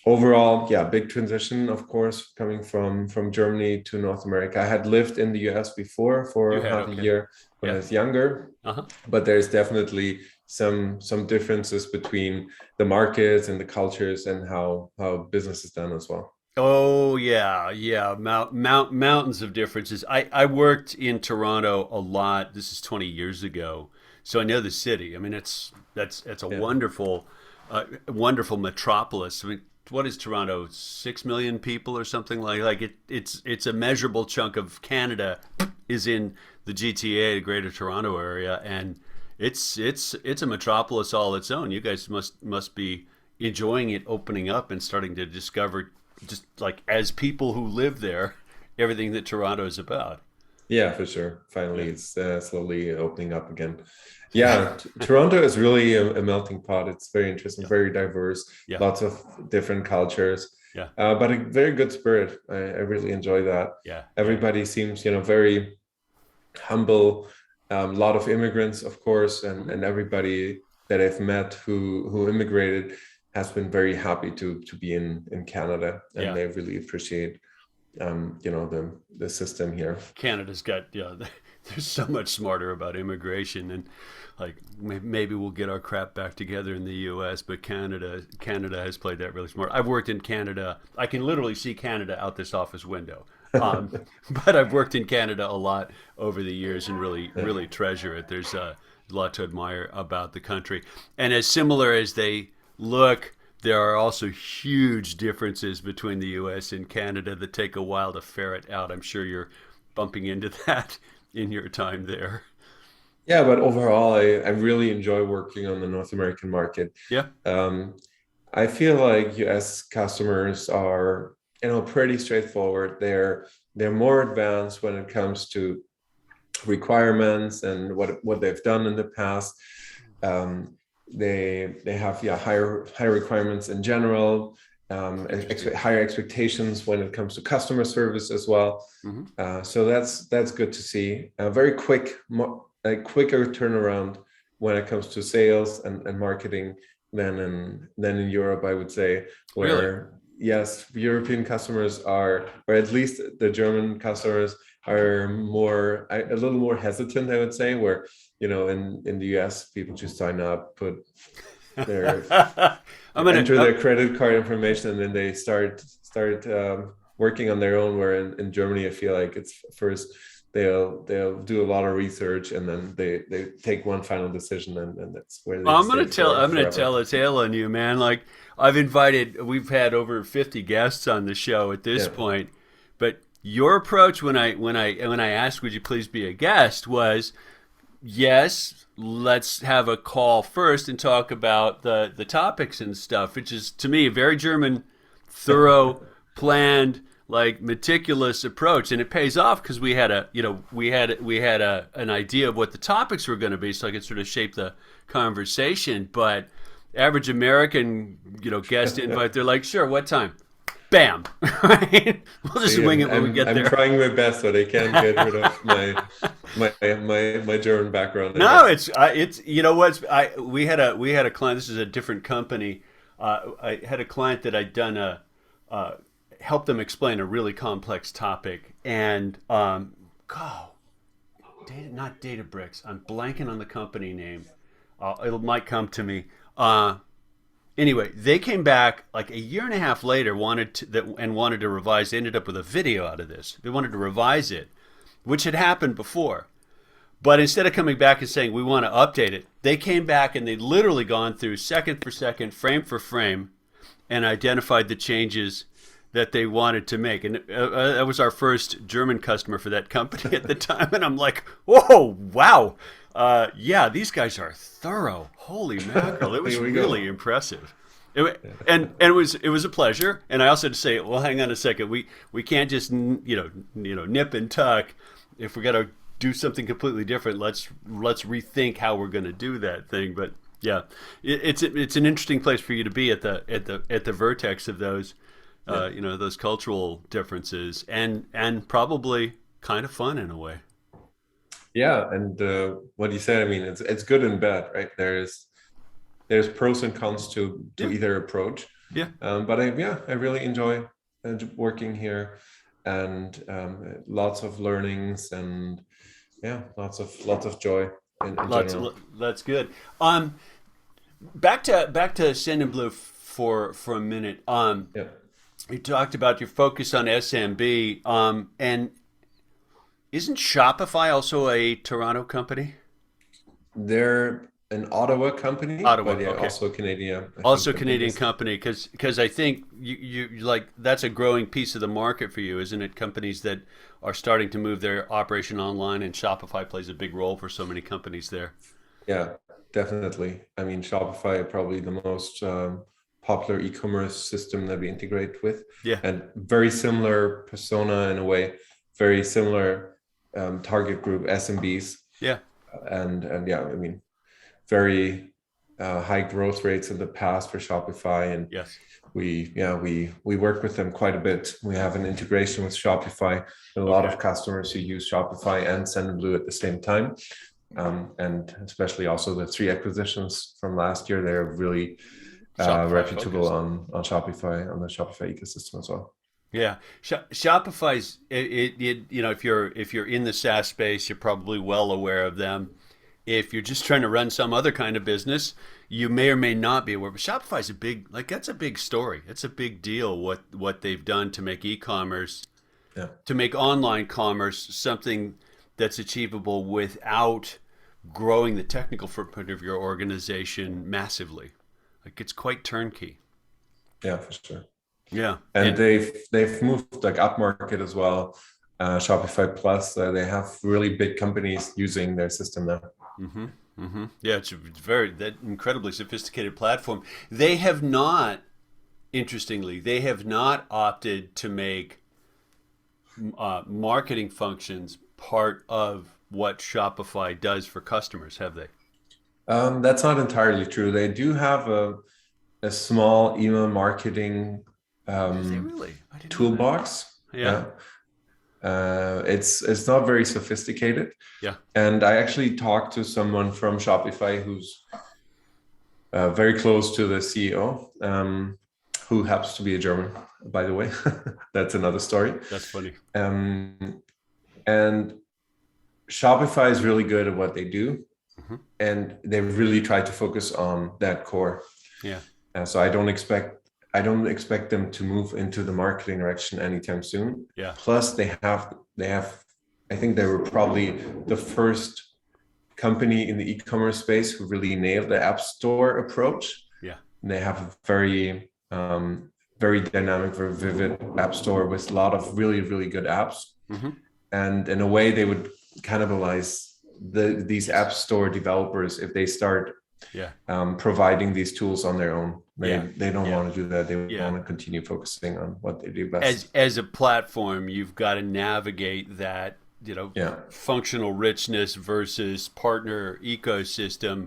Speaker 2: Overall, yeah, big transition, of course, coming from Germany to North America. I had lived in the US before
Speaker 1: You
Speaker 2: for
Speaker 1: had.
Speaker 2: half a
Speaker 1: Okay.
Speaker 2: year when I
Speaker 1: Yeah.
Speaker 2: was younger,
Speaker 1: Uh-huh.
Speaker 2: but there's definitely some differences between the markets and the cultures and how business is done as well.
Speaker 1: Oh yeah, yeah. Mountains of differences. I worked in Toronto a lot. This is 20 years ago, so I know the city. I mean, it's a
Speaker 2: Yeah.
Speaker 1: wonderful metropolis. I mean, what is Toronto? 6 million people or something like it. It's a measurable chunk of Canada is in the GTA, the Greater Toronto Area, and it's a metropolis all its own. You guys must be enjoying it opening up and starting to discover, just like as people who live there, everything that Toronto is about.
Speaker 2: Yeah, for sure.
Speaker 1: Yeah.
Speaker 2: Finally, it's slowly opening up again.
Speaker 1: Yeah.
Speaker 2: Yeah, Toronto is really a melting pot. It's very interesting,
Speaker 1: Yeah.
Speaker 2: very diverse,
Speaker 1: Yeah.
Speaker 2: lots of different cultures,
Speaker 1: Yeah.
Speaker 2: but a very good spirit. I really enjoy that.
Speaker 1: Yeah. Yeah.
Speaker 2: Everybody seems, very humble. A lot of immigrants, of course, and
Speaker 1: Mhm.
Speaker 2: everybody that I've met who immigrated has been very happy to be in Canada, and
Speaker 1: Yeah.
Speaker 2: they really appreciate the system here.
Speaker 1: Canada's got, they're so much smarter about immigration, and like maybe we'll get our crap back together in the U.S. But Canada has played that really smart. I've worked in Canada. I can literally see Canada out this office window. Um, but I've worked in Canada a lot over the years and really treasure it. There's a lot to admire about the country, and as similar as they look, there are also huge differences between the U.S. and Canada that take a while to ferret out. I'm sure you're bumping into that in your time there.
Speaker 2: Yeah, but overall, I really enjoy working on the North American market.
Speaker 1: Yeah.
Speaker 2: Um, I feel like US customers are, pretty straightforward. They're more advanced when it comes to requirements and what they've done in the past. Um, they have higher requirements in general, higher expectations when it comes to customer service as well.
Speaker 1: Hmm.
Speaker 2: So that's good to see. A very a quicker turnaround when it comes to sales and marketing than in Europe, I would say,
Speaker 1: Really?
Speaker 2: where yes, European customers are, or at least the German customers are a little more hesitant, I would say, where in the US people just sign up, put their
Speaker 1: I'm gonna.
Speaker 2: enter their credit card information, and then they start working on their own. Where in Germany, I feel like it's first they'll do a lot of research, and then they take one final decision, and that's where they stay for
Speaker 1: I'm gonna
Speaker 2: forever.
Speaker 1: tell a tale on you, man. Like we've had over 50 guests on the show at this
Speaker 2: Yeah.
Speaker 1: point, but your approach when I asked, would you please be a guest, was yes, let's have a call first and talk about the topics and stuff, which is to me a very German, thorough, planned, like meticulous approach, and it pays off because we had an idea of what the topics were going to be, so I could sort of shape the conversation. But average American, guest invite, they're like, sure, what time? Bam, right? We'll just
Speaker 2: See,
Speaker 1: wing it when we get
Speaker 2: I'm
Speaker 1: there.
Speaker 2: trying my best, but I can't get rid of my German background, I
Speaker 1: No,
Speaker 2: guess.
Speaker 1: it's what we had a client. This is a different company. I had a client that I'd done uh, help them explain a really complex topic, and oh, not Databricks. I'm blanking on the company name. It might come to me. Anyway, they came back like a year and a half later, wanted to revise. They ended up with a video out of this. They wanted to revise it, which had happened before. But instead of coming back and saying we want to update it, they came back and they'd literally gone through second for second, frame for frame, and identified the changes that they wanted to make. And that was our first German customer for that company at the time. And I'm like, whoa, wow. Yeah, these guys are thorough. Holy mackerel. It was
Speaker 2: Here we
Speaker 1: really
Speaker 2: go.
Speaker 1: impressive. And it was a pleasure. And I also had to say, well, hang on a second. We can't just nip and tuck. If we're gonna do something completely different, let's rethink how we're gonna do that thing. But yeah, it's an interesting place for you to be at the vertex of those
Speaker 2: Yeah.
Speaker 1: those cultural differences, and probably kind of fun in a way.
Speaker 2: Yeah, and what you said, I mean, it's good and bad, right? There's pros and cons to
Speaker 1: Yeah,
Speaker 2: either approach.
Speaker 1: yeah.
Speaker 2: But I really enjoy working here, and lots of learnings, and yeah, lots of joy in
Speaker 1: Lots
Speaker 2: general.
Speaker 1: that's good. Back to SendInBlue for a minute.
Speaker 2: Yeah,
Speaker 1: You talked about your focus on SMB. And isn't Shopify also a Toronto company?
Speaker 2: they're an Ottawa company,
Speaker 1: Ottawa,
Speaker 2: but yeah,
Speaker 1: okay.
Speaker 2: also Canadian. I think
Speaker 1: Also
Speaker 2: the
Speaker 1: Canadian
Speaker 2: biggest.
Speaker 1: company, because I think you like that's a growing piece of the market for you, isn't it? Companies that are starting to move their operation online, and Shopify plays a big role for so many companies there.
Speaker 2: Yeah, definitely. I mean, Shopify probably the most popular e-commerce system that we integrate with,
Speaker 1: Yeah,
Speaker 2: and very similar persona in a way, very similar target group SMBs,
Speaker 1: yeah,
Speaker 2: and yeah, I mean, very high growth rates in the past for Shopify, and
Speaker 1: yes,
Speaker 2: we work with them quite a bit. We have an integration with Shopify, and a lot
Speaker 1: okay,
Speaker 2: of customers who use Shopify and SendInBlue at the same time. And especially also the three acquisitions from last year, they're really
Speaker 1: Shopify
Speaker 2: reputable
Speaker 1: focused.
Speaker 2: on Shopify, on the Shopify ecosystem as well.
Speaker 1: Yeah, Shopify's if you're in the SaaS space, you're probably well aware of them. If you're just trying to run some other kind of business, you may or may not be aware. But Shopify's a big that's a big story. It's a big deal what they've done to make e-commerce,
Speaker 2: Yeah,
Speaker 1: to make online commerce something that's achievable without growing the technical footprint of your organization massively. Like it's quite turnkey.
Speaker 2: yeah, for sure.
Speaker 1: Yeah,
Speaker 2: And
Speaker 1: and
Speaker 2: they've moved like up market as well. Shopify Plus, they have really big companies using their system now.
Speaker 1: hmm yeah, it's very that incredibly sophisticated platform. They have not, interestingly, they have not opted to make marketing functions part of what Shopify does for customers, have they?
Speaker 2: That's not entirely true. They do have a small email marketing
Speaker 1: Do they
Speaker 2: um,
Speaker 1: really? I didn't know that.
Speaker 2: toolbox.
Speaker 1: Yeah,
Speaker 2: Yeah, it's not very sophisticated.
Speaker 1: yeah.
Speaker 2: And I actually talked to someone from Shopify who's very close to the CEO, who happens to be a German, by the way. That's another story.
Speaker 1: That's funny.
Speaker 2: Um, and Shopify is really good at what they do,
Speaker 1: hmm
Speaker 2: and they really try to focus on that core.
Speaker 1: Yeah,
Speaker 2: So I don't expect them to move into the marketing direction anytime soon.
Speaker 1: yeah.
Speaker 2: Plus, they have. I think they were probably the first company in the e-commerce space who really nailed the app store approach.
Speaker 1: Yeah.
Speaker 2: And they have a very very dynamic, very vivid app store with a lot of really really good apps.
Speaker 1: hmm
Speaker 2: And in a way, they would cannibalize these app store developers if they start
Speaker 1: Yeah.
Speaker 2: providing these tools on their own.
Speaker 1: Yeah.
Speaker 2: They don't
Speaker 1: Yeah.
Speaker 2: want to do that. They
Speaker 1: Yeah.
Speaker 2: want to continue focusing on what they do best.
Speaker 1: As a platform, you've got to navigate that,
Speaker 2: Yeah,
Speaker 1: functional richness versus partner ecosystem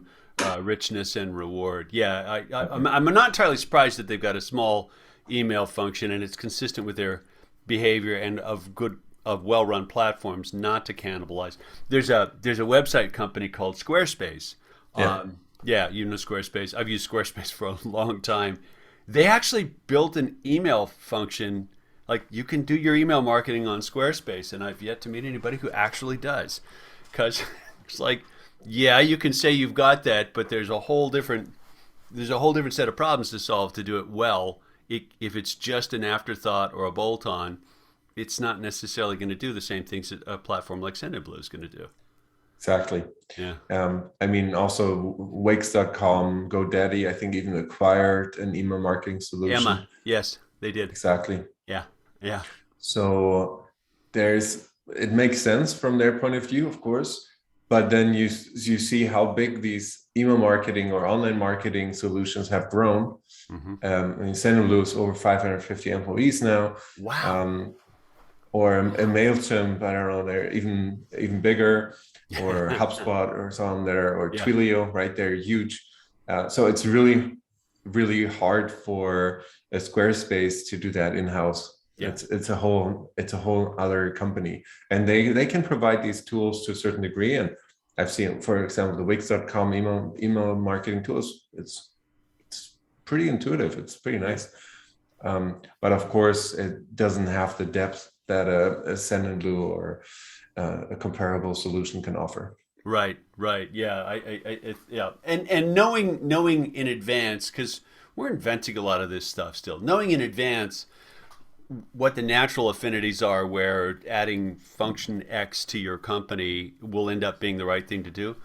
Speaker 1: richness and reward. Yeah, I'm not entirely surprised that they've got a small email function, and it's consistent with their behavior and of well-run platforms not to cannibalize. There's a website company called Squarespace.
Speaker 2: yeah,
Speaker 1: Yeah, you know Squarespace. I've used Squarespace for a long time. They actually built an email function. Like you can do your email marketing on Squarespace, and I've yet to meet anybody who actually does. Because it's like, yeah, you can say you've got that, but there's a whole different set of problems to solve to do it well. If it's just an afterthought or a bolt-on, it's not necessarily going to do the same things that a platform like SendInBlue is going to do.
Speaker 2: exactly.
Speaker 1: Yeah.
Speaker 2: I mean, also Wix.com, GoDaddy, I think even acquired an email marketing solution.
Speaker 1: Emma, yes, they did.
Speaker 2: Exactly.
Speaker 1: Yeah, yeah,
Speaker 2: So it makes sense from their point of view, of course, but then you see how big these email marketing or online marketing solutions have grown.
Speaker 1: hmm
Speaker 2: I mean, SendInBlue is over 550 employees now.
Speaker 1: Wow.
Speaker 2: Or a MailChimp, I don't know, they're even bigger, or HubSpot or something there, or
Speaker 1: Yeah.
Speaker 2: Twilio, right? They're huge. So it's really, really hard for a Squarespace to do that in-house.
Speaker 1: Yeah.
Speaker 2: It's a whole other company, and they can provide these tools to a certain degree. And I've seen, for example, the Wix.com email marketing tools. It's pretty intuitive. It's pretty nice. But of course, it doesn't have the depth that a SendInBlue or a comparable solution can offer.
Speaker 1: Right, right. Yeah, yeah. And knowing in advance, because we're inventing a lot of this stuff still. Knowing in advance what the natural affinities are, where adding function X to your company will end up being the right thing to do.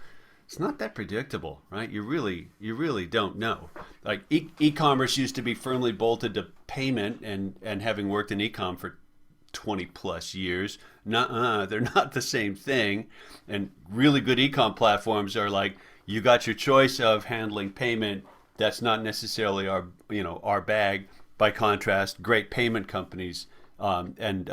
Speaker 1: It's not that predictable, right? You really don't know. Like e-commerce used to be firmly bolted to payment, and having worked in e-com for 20 plus years, they're not the same thing. And really good e-com platforms are like, you got your choice of handling payment. That's not necessarily our bag. By contrast, great payment companies, and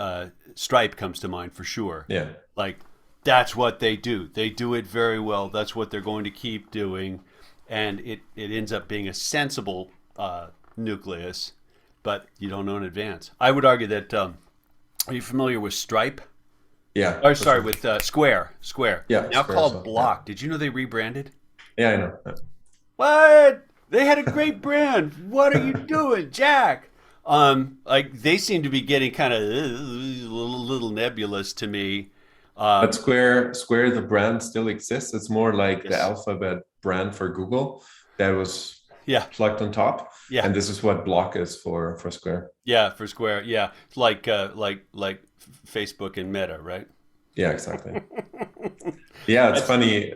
Speaker 1: Stripe comes to mind for sure.
Speaker 2: Yeah.
Speaker 1: Like that's what they do. They do it very well. That's what they're going to keep doing, and it ends up being a sensible nucleus, but you don't know in advance. I would argue that. Are you familiar with Stripe?
Speaker 2: Yeah.
Speaker 1: Or sorry, with Square. Square.
Speaker 2: Yeah.
Speaker 1: Now
Speaker 2: Square,
Speaker 1: called
Speaker 2: so,
Speaker 1: Block. Did you know they rebranded?
Speaker 2: Yeah, I know.
Speaker 1: What? They had a great brand. What are you doing, Jack? Like they seem to be getting kind of little nebulous to me.
Speaker 2: But
Speaker 1: Um,
Speaker 2: Square, the brand still exists. It's more like the
Speaker 1: yes.
Speaker 2: alphabet brand for Google that was
Speaker 1: Yeah.
Speaker 2: plugged on top,
Speaker 1: Yeah.
Speaker 2: and this is what Block is for Square.
Speaker 1: Yeah. For Square. Yeah. Like Facebook and Meta, right?
Speaker 2: Yeah, exactly. Yeah, it's
Speaker 1: That's
Speaker 2: funny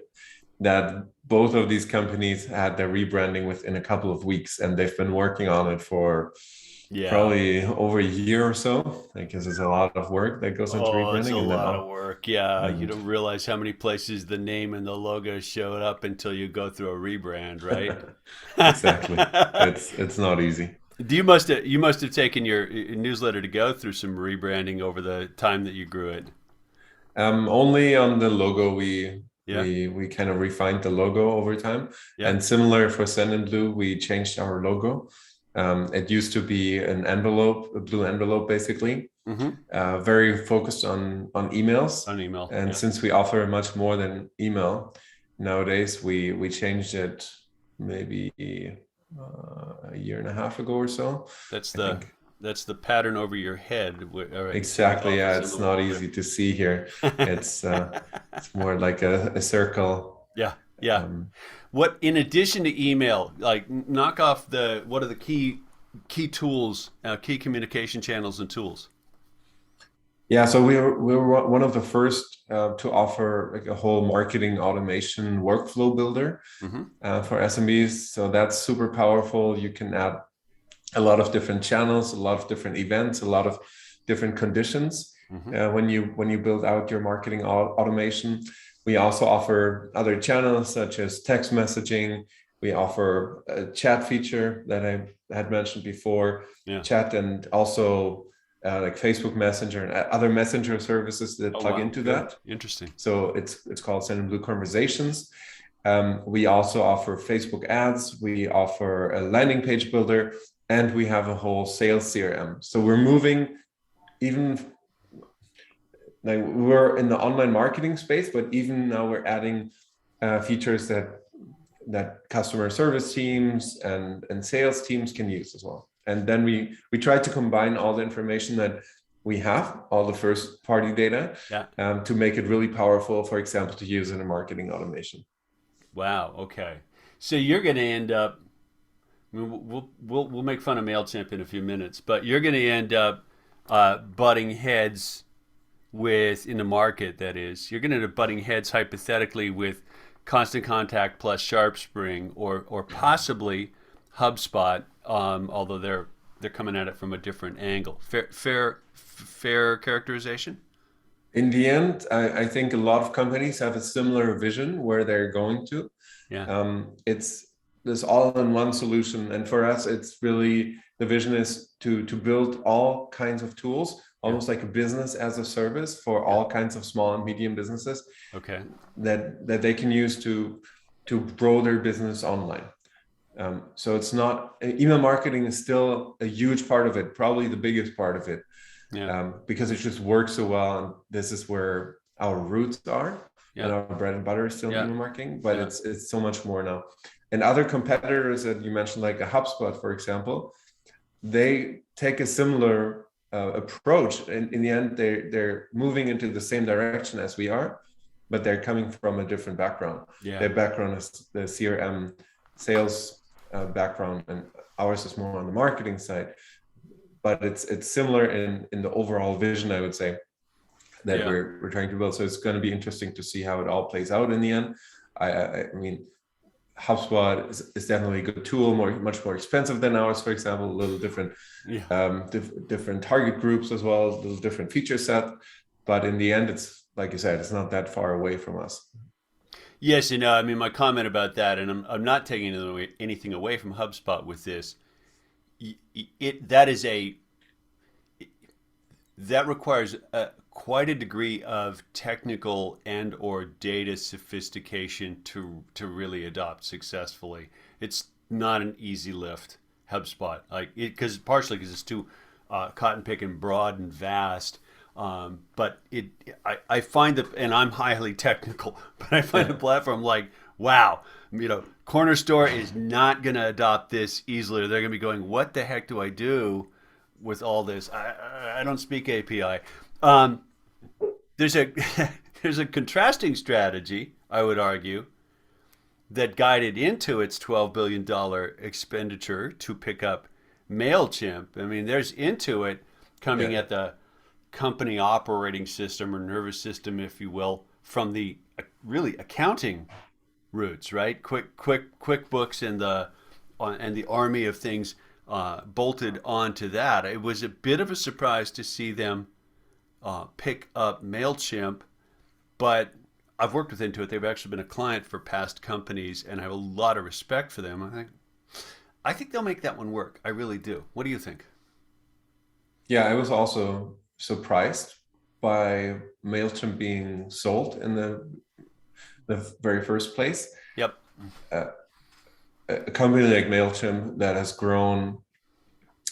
Speaker 2: that both of these companies had their rebranding within a couple of weeks, and they've been working on it for
Speaker 1: yeah.
Speaker 2: probably over a year or so, because there's a lot of work that goes into
Speaker 1: Oh, it's a
Speaker 2: rebranding, and then
Speaker 1: lot of work. Yeah, you
Speaker 2: and
Speaker 1: don't realize how many places the name and the logo showed up until you go through a rebrand, right?
Speaker 2: exactly, it's not easy.
Speaker 1: You must have taken your newsletter to go through some rebranding over the time that you grew it.
Speaker 2: Only on the logo
Speaker 1: Yeah,
Speaker 2: we kind of refined the logo over time,
Speaker 1: yeah.
Speaker 2: and similar for SendInBlue, we changed our logo. It used to be an envelope, a blue envelope, basically,
Speaker 1: Mm-hmm.
Speaker 2: very focused on emails.
Speaker 1: On email.
Speaker 2: And
Speaker 1: Yeah,
Speaker 2: since we offer much more than email nowadays, we changed it maybe a year and a half ago or so,
Speaker 1: that's
Speaker 2: I
Speaker 1: the
Speaker 2: think.
Speaker 1: that's the pattern over your head. All right, so the
Speaker 2: Exactly. Yeah,
Speaker 1: office on the
Speaker 2: it's not
Speaker 1: wall there.
Speaker 2: easy to see here. It's it's more like a circle.
Speaker 1: Yeah, yeah.
Speaker 2: Um,
Speaker 1: What in addition to email, like knock off the what are the key tools, key communication channels and tools?
Speaker 2: Yeah, so we were one of the first to offer like a whole marketing automation workflow builder
Speaker 1: Mm-hmm.
Speaker 2: for SMBs. So that's super powerful. You can add a lot of different channels, a lot of different events, a lot of different conditions
Speaker 1: Mm-hmm.
Speaker 2: when you build out your marketing automation. We also offer other channels such as text messaging. We offer a chat feature that I had mentioned before,
Speaker 1: Yeah.
Speaker 2: chat, and also like Facebook Messenger and other messenger services that
Speaker 1: Oh
Speaker 2: plug
Speaker 1: wow,
Speaker 2: into
Speaker 1: good,
Speaker 2: that.
Speaker 1: interesting.
Speaker 2: So it's called SendInBlue Conversations. We also offer Facebook ads. We offer a landing page builder, and we have a whole sales CRM. So we're moving even like we're in the online marketing space, but even now we're adding features that customer service teams and sales teams can use as well. And then we try to combine all the information that we have, all the first party data,
Speaker 1: Yeah.
Speaker 2: to make it really powerful, for example, to use in a marketing automation.
Speaker 1: Wow. Okay. So you're going to end up. I mean, we'll make fun of Mailchimp in a few minutes, but you're going to end up butting heads with in the market. That is, you're going to end up butting heads hypothetically with Constant Contact plus SharpSpring, or possibly HubSpot. Although they're coming at it from a different angle. Fair characterization.
Speaker 2: In the end, I think a lot of companies have a similar vision where they're going to.
Speaker 1: Yeah.
Speaker 2: It's this all-in-one solution, and for us, it's really the vision is to build all kinds of tools,
Speaker 1: Yeah.
Speaker 2: almost like a business as a service for
Speaker 1: Yeah.
Speaker 2: all kinds of small and medium businesses
Speaker 1: Okay.
Speaker 2: that they can use to grow their business online. So it's not email marketing is still a huge part of it, probably the biggest part of it,
Speaker 1: Yeah.
Speaker 2: because it just works so well. And this is where our roots are, and
Speaker 1: Yeah.
Speaker 2: our bread and butter is still in
Speaker 1: Yeah.
Speaker 2: email marketing. But
Speaker 1: Yeah.
Speaker 2: it's so much more now. And other competitors that you mentioned, like a HubSpot, for example, they take a similar approach. And in the end, they're moving into the same direction as we are, but they're coming from a different background.
Speaker 1: Yeah.
Speaker 2: Their background is the CRM sales background, and ours is more on the marketing side. But it's similar in the overall vision, I would say, that
Speaker 1: Yeah.
Speaker 2: we're trying to build. So it's going to be interesting to see how it all plays out in the end. I mean, HubSpot is definitely a good tool, much more expensive than ours, for example, a little different,
Speaker 1: Yeah.
Speaker 2: different target groups as well, a little different feature set. But in the end, it's like you said, it's not that far away from us.
Speaker 1: Yes, and I mean my comment about that, and I'm not taking anything away from HubSpot with this. That is that requires quite a degree of technical and or data sophistication to really adopt successfully. It's not an easy lift, HubSpot, like because partially because it's too cotton picking broad and vast. But I find that, and I'm highly technical, but I find the
Speaker 2: Yeah.
Speaker 1: platform like, wow, Corner store is not going to adopt this easily. They're going to be going, what the heck do I do with all this? I don't speak API. Um, there's a there's a contrasting strategy, I would argue, that guided Intuit's $12 billion expenditure to pick up MailChimp. I mean, there's Intuit coming
Speaker 2: Yeah.
Speaker 1: at the company operating system or nervous system, if you will, from the really accounting roots, right? QuickBooks and the army of things bolted onto that. It was a bit of a surprise to see them pick up Mailchimp, but I've worked with Intuit. They've actually been a client for past companies, and I have a lot of respect for them. I think they'll make that one work. I really do. What do you think?
Speaker 2: Yeah, I was also surprised by MailChimp being sold in the very first place.
Speaker 1: Yep.
Speaker 2: Uh, a company like MailChimp that has grown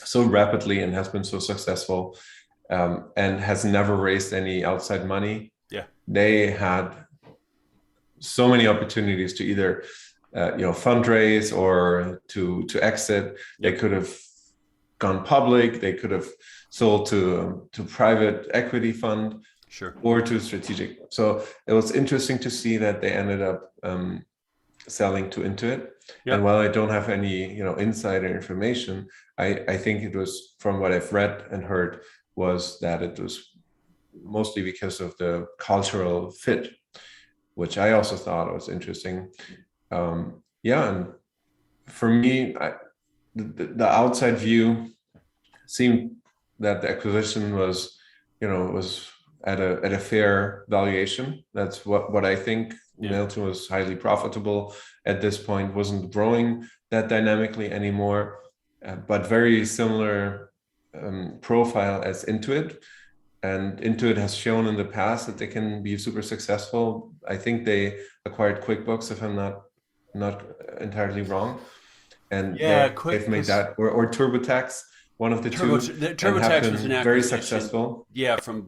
Speaker 2: so rapidly and has been so successful, and has never raised any outside money.
Speaker 1: Yeah.
Speaker 2: They had so many opportunities to either fundraise or to exit. They
Speaker 1: Yep.
Speaker 2: could have gone public. They could have sold to private equity fund
Speaker 1: Sure.
Speaker 2: or to strategic. So it was interesting to see that they ended up selling to Intuit. And
Speaker 1: Yep.
Speaker 2: while I don't have any insider information, I think it was, from what I've read and heard, was that it was mostly because of the cultural fit, which I also thought was interesting. Yeah, and for me, the outside view seemed that the acquisition was at a fair valuation. That's what I think.
Speaker 1: Yeah.
Speaker 2: Mailchimp was highly profitable at this point, wasn't growing that dynamically anymore, but very similar profile as Intuit. And Intuit has shown in the past that they can be super successful. I think they acquired QuickBooks, if I'm not entirely wrong, and
Speaker 1: Yeah.
Speaker 2: they've
Speaker 1: Quick
Speaker 2: made
Speaker 1: was
Speaker 2: that, or TurboTax, one of the two, and have
Speaker 1: TurboTax was an
Speaker 2: been very
Speaker 1: acquisition.
Speaker 2: successful.
Speaker 1: Yeah, from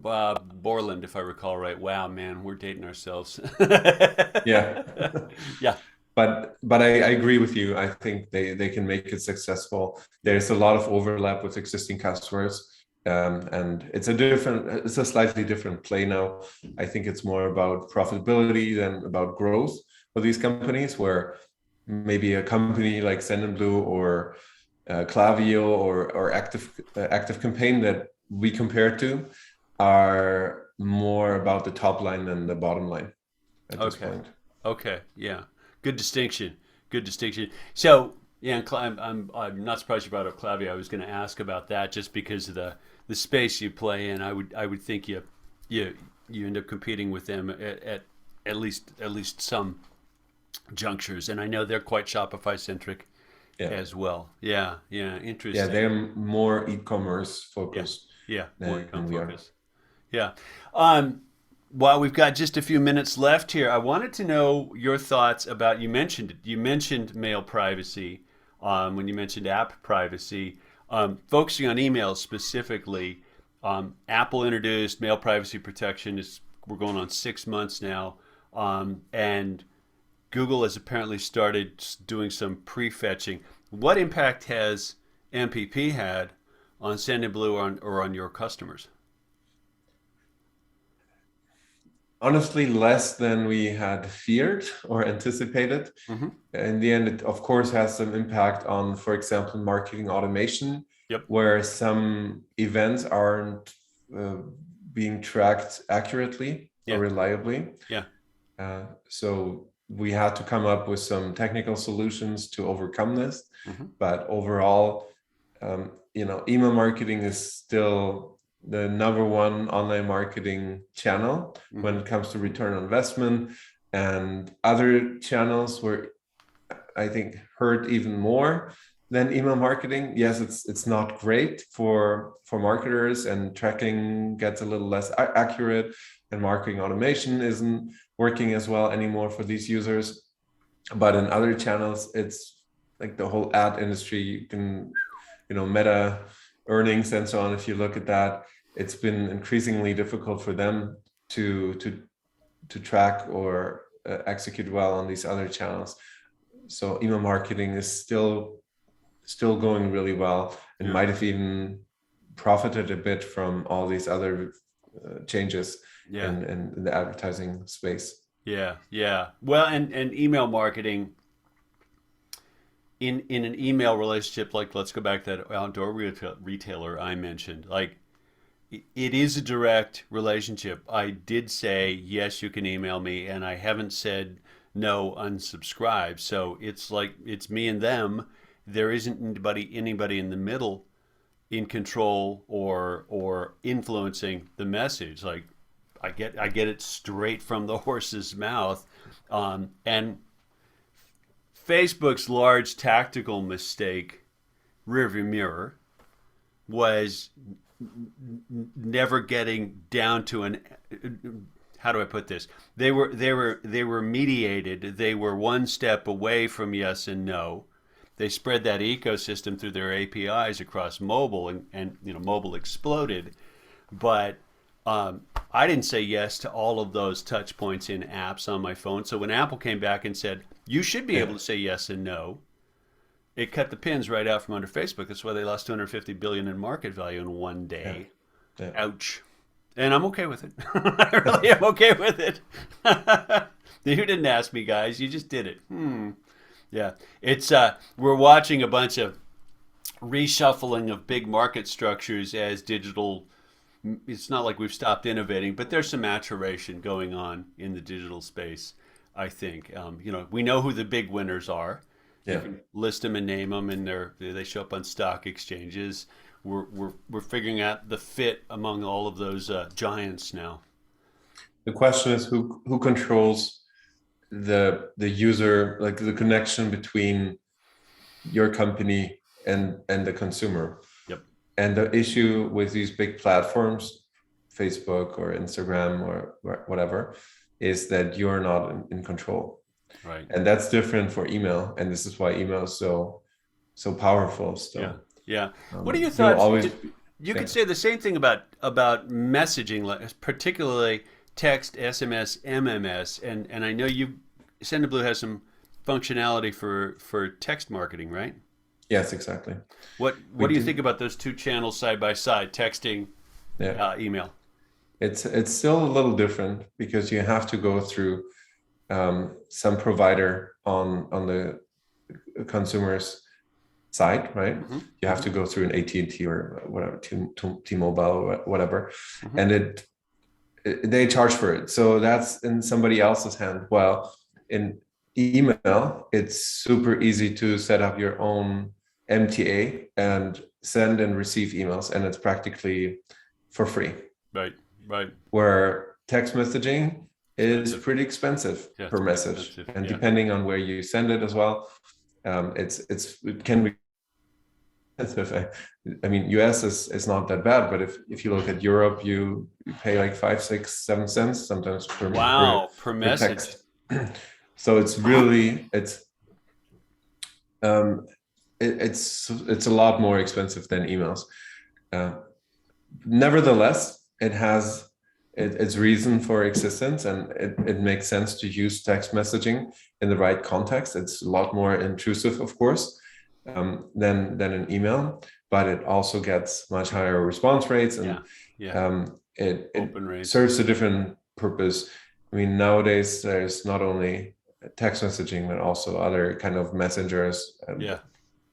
Speaker 1: Borland, if I recall right. Wow, man, we're dating ourselves.
Speaker 2: Yeah.
Speaker 1: Yeah.
Speaker 2: But I agree with you. I think they can make it successful. There's a lot of overlap with existing customers, and it's a slightly different play now. I think it's more about profitability than about growth for these companies, where maybe a company like SendInBlue or Klaviyo or Active Campaign that we compare to are more about the top line than the bottom line at this
Speaker 1: Okay.
Speaker 2: point.
Speaker 1: Okay. Yeah. Good distinction. Good distinction. So yeah, and I'm not surprised you brought up Klaviyo. I was going to ask about that just because of the space you play in. I would think you you end up competing with them at least some junctures, and I know they're quite Shopify centric
Speaker 2: Yeah.
Speaker 1: as well. Yeah. Yeah.
Speaker 2: Yeah,
Speaker 1: Interesting.
Speaker 2: they're more e-commerce
Speaker 1: Yeah.
Speaker 2: focused
Speaker 1: Yeah. More
Speaker 2: than
Speaker 1: econ
Speaker 2: we are.
Speaker 1: focus. Yeah. Um, while we've got just a few minutes left here, I wanted to know your thoughts about, you mentioned mail privacy when you mentioned app privacy, focusing on emails specifically. Apple introduced mail privacy protection. We're going on 6 months now, and Google has apparently started doing some prefetching. What impact has MPP had on SendInBlue or on your customers?
Speaker 2: Honestly, less than we had feared or anticipated.
Speaker 1: Mm-hmm.
Speaker 2: In the end, it of course has some impact on, for example, marketing automation,
Speaker 1: Yep.
Speaker 2: where some events aren't uh, being tracked accurately or
Speaker 1: Yeah.
Speaker 2: reliably.
Speaker 1: Yeah.
Speaker 2: So we had to come up with some technical solutions to overcome this.
Speaker 1: Mm-hmm.
Speaker 2: But overall, email marketing is still the number one online marketing channel when
Speaker 1: Mm-hmm.
Speaker 2: it comes to return on investment. And other channels were, I think, hurt even more than email marketing. Yes, it's not great for marketers, and tracking gets a little less accurate, and marketing automation isn't working as well anymore for these users. But in other channels, it's like the whole ad industry. You can, Meta earnings and so on. If you look at that, it's been increasingly difficult for them to track or execute well on these other channels. so email marketing is still going really well, and
Speaker 1: Yeah.
Speaker 2: might have even profited a bit from all these other changes
Speaker 1: Yeah.
Speaker 2: in the advertising space.
Speaker 1: Yeah. Yeah. Well, and email marketing in an email relationship, like let's go back to that outdoor retailer I mentioned. Like it is a direct relationship. I did say yes, you can email me, and I haven't said no, unsubscribe. So it's like it's me and them. There isn't anybody in the middle in control or influencing the message. Like I get it straight from the horse's mouth, and Facebook's large tactical mistake, rearview mirror, was never getting down to an, how do I put this? They were mediated. They were one step away from yes and no. They spread that ecosystem through their APIs across mobile, and mobile exploded. But I didn't say yes to all of those touch points in apps on my phone. So when Apple came back and said you should be able to say yes and no, it cut the pins right out from under Facebook. That's why they lost 250 billion in market value in one day.
Speaker 2: Yeah.
Speaker 1: Ouch. And I'm okay with it. I really am okay with it. You didn't ask me, guys. You just did it. Yeah. It's we're watching a bunch of reshuffling of big market structures as digital. It's not like we've stopped innovating, but there's some maturation going on in the digital space. I think we know who the big winners are.
Speaker 2: Yeah.
Speaker 1: You can list them and name them, and they show up on stock exchanges. We're figuring out the fit among all of those giants now.
Speaker 2: The question is who controls the user, like the connection between your company and the consumer.
Speaker 1: Yep.
Speaker 2: And the issue with these big platforms, Facebook or Instagram or whatever, is that you're not in control.
Speaker 1: Right.
Speaker 2: And that's different for email, and this is why email is so powerful still.
Speaker 1: Yeah. Yeah. What are your thoughts? You
Speaker 2: yeah.
Speaker 1: could say the same thing about messaging, particularly text, SMS, MMS, and I know SendInBlue has some functionality for text marketing, right?
Speaker 2: Yes, exactly.
Speaker 1: What do you think about those two channels side by side, texting, email?
Speaker 2: It's still a little different because you have to go through some provider on the consumer's side, right?
Speaker 1: Mm-hmm.
Speaker 2: You have to go through an AT&T or whatever, T-Mobile or whatever,
Speaker 1: Mm-hmm.
Speaker 2: and they charge for it. So that's in somebody else's hand. Well, in email, it's super easy to set up your own MTA and send and receive emails, and it's practically for free.
Speaker 1: Right.
Speaker 2: Where text messaging is pretty expensive per message,
Speaker 1: expensive.
Speaker 2: and depending on where you send it as well, it can be expensive. I mean, US is not that bad, but if you look at Europe, you pay like 5, 6, 7 cents sometimes per
Speaker 1: message.
Speaker 2: Text. So it's really it's a lot more expensive than emails. Nevertheless, it has its reason for existence, and it makes sense to use text messaging in the right context. It's a lot more intrusive, of course, than an email, but it also gets much higher response rates, and it serves a different purpose. I mean, nowadays there's not only text messaging but also other kind of messengers.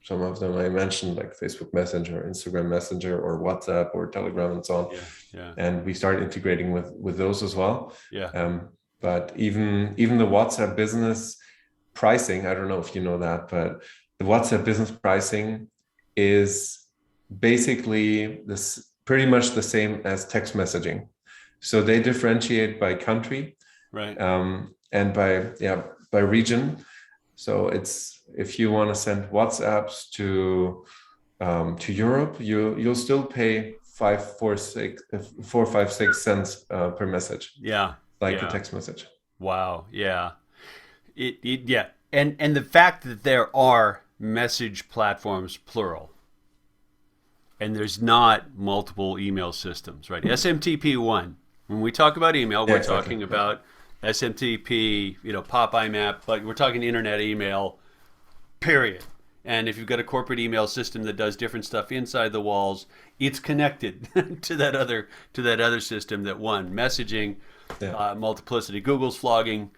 Speaker 2: Some of them I mentioned, like Facebook Messenger, Instagram Messenger, or WhatsApp, or Telegram, and so on. And we started integrating with those as well. But even the WhatsApp business pricing, I don't know if you know that, but the WhatsApp business pricing is basically pretty much the same as text messaging. So they differentiate by country,
Speaker 1: right,
Speaker 2: and by region. So it's, if you want to send WhatsApps to Europe, you'll still pay 4.56 cents per message. Like a text message.
Speaker 1: Wow. Yeah. And the fact that there are message platforms, plural, and there's not multiple email systems, right? SMTP1. When we talk about email, we're talking about SMTP, POP IMAP, like we're talking internet email, period. And if you've got a corporate email system that does different stuff inside the walls, it's connected to that other system that won. Messaging,
Speaker 2: Yeah.
Speaker 1: multiplicity. Google's flogging,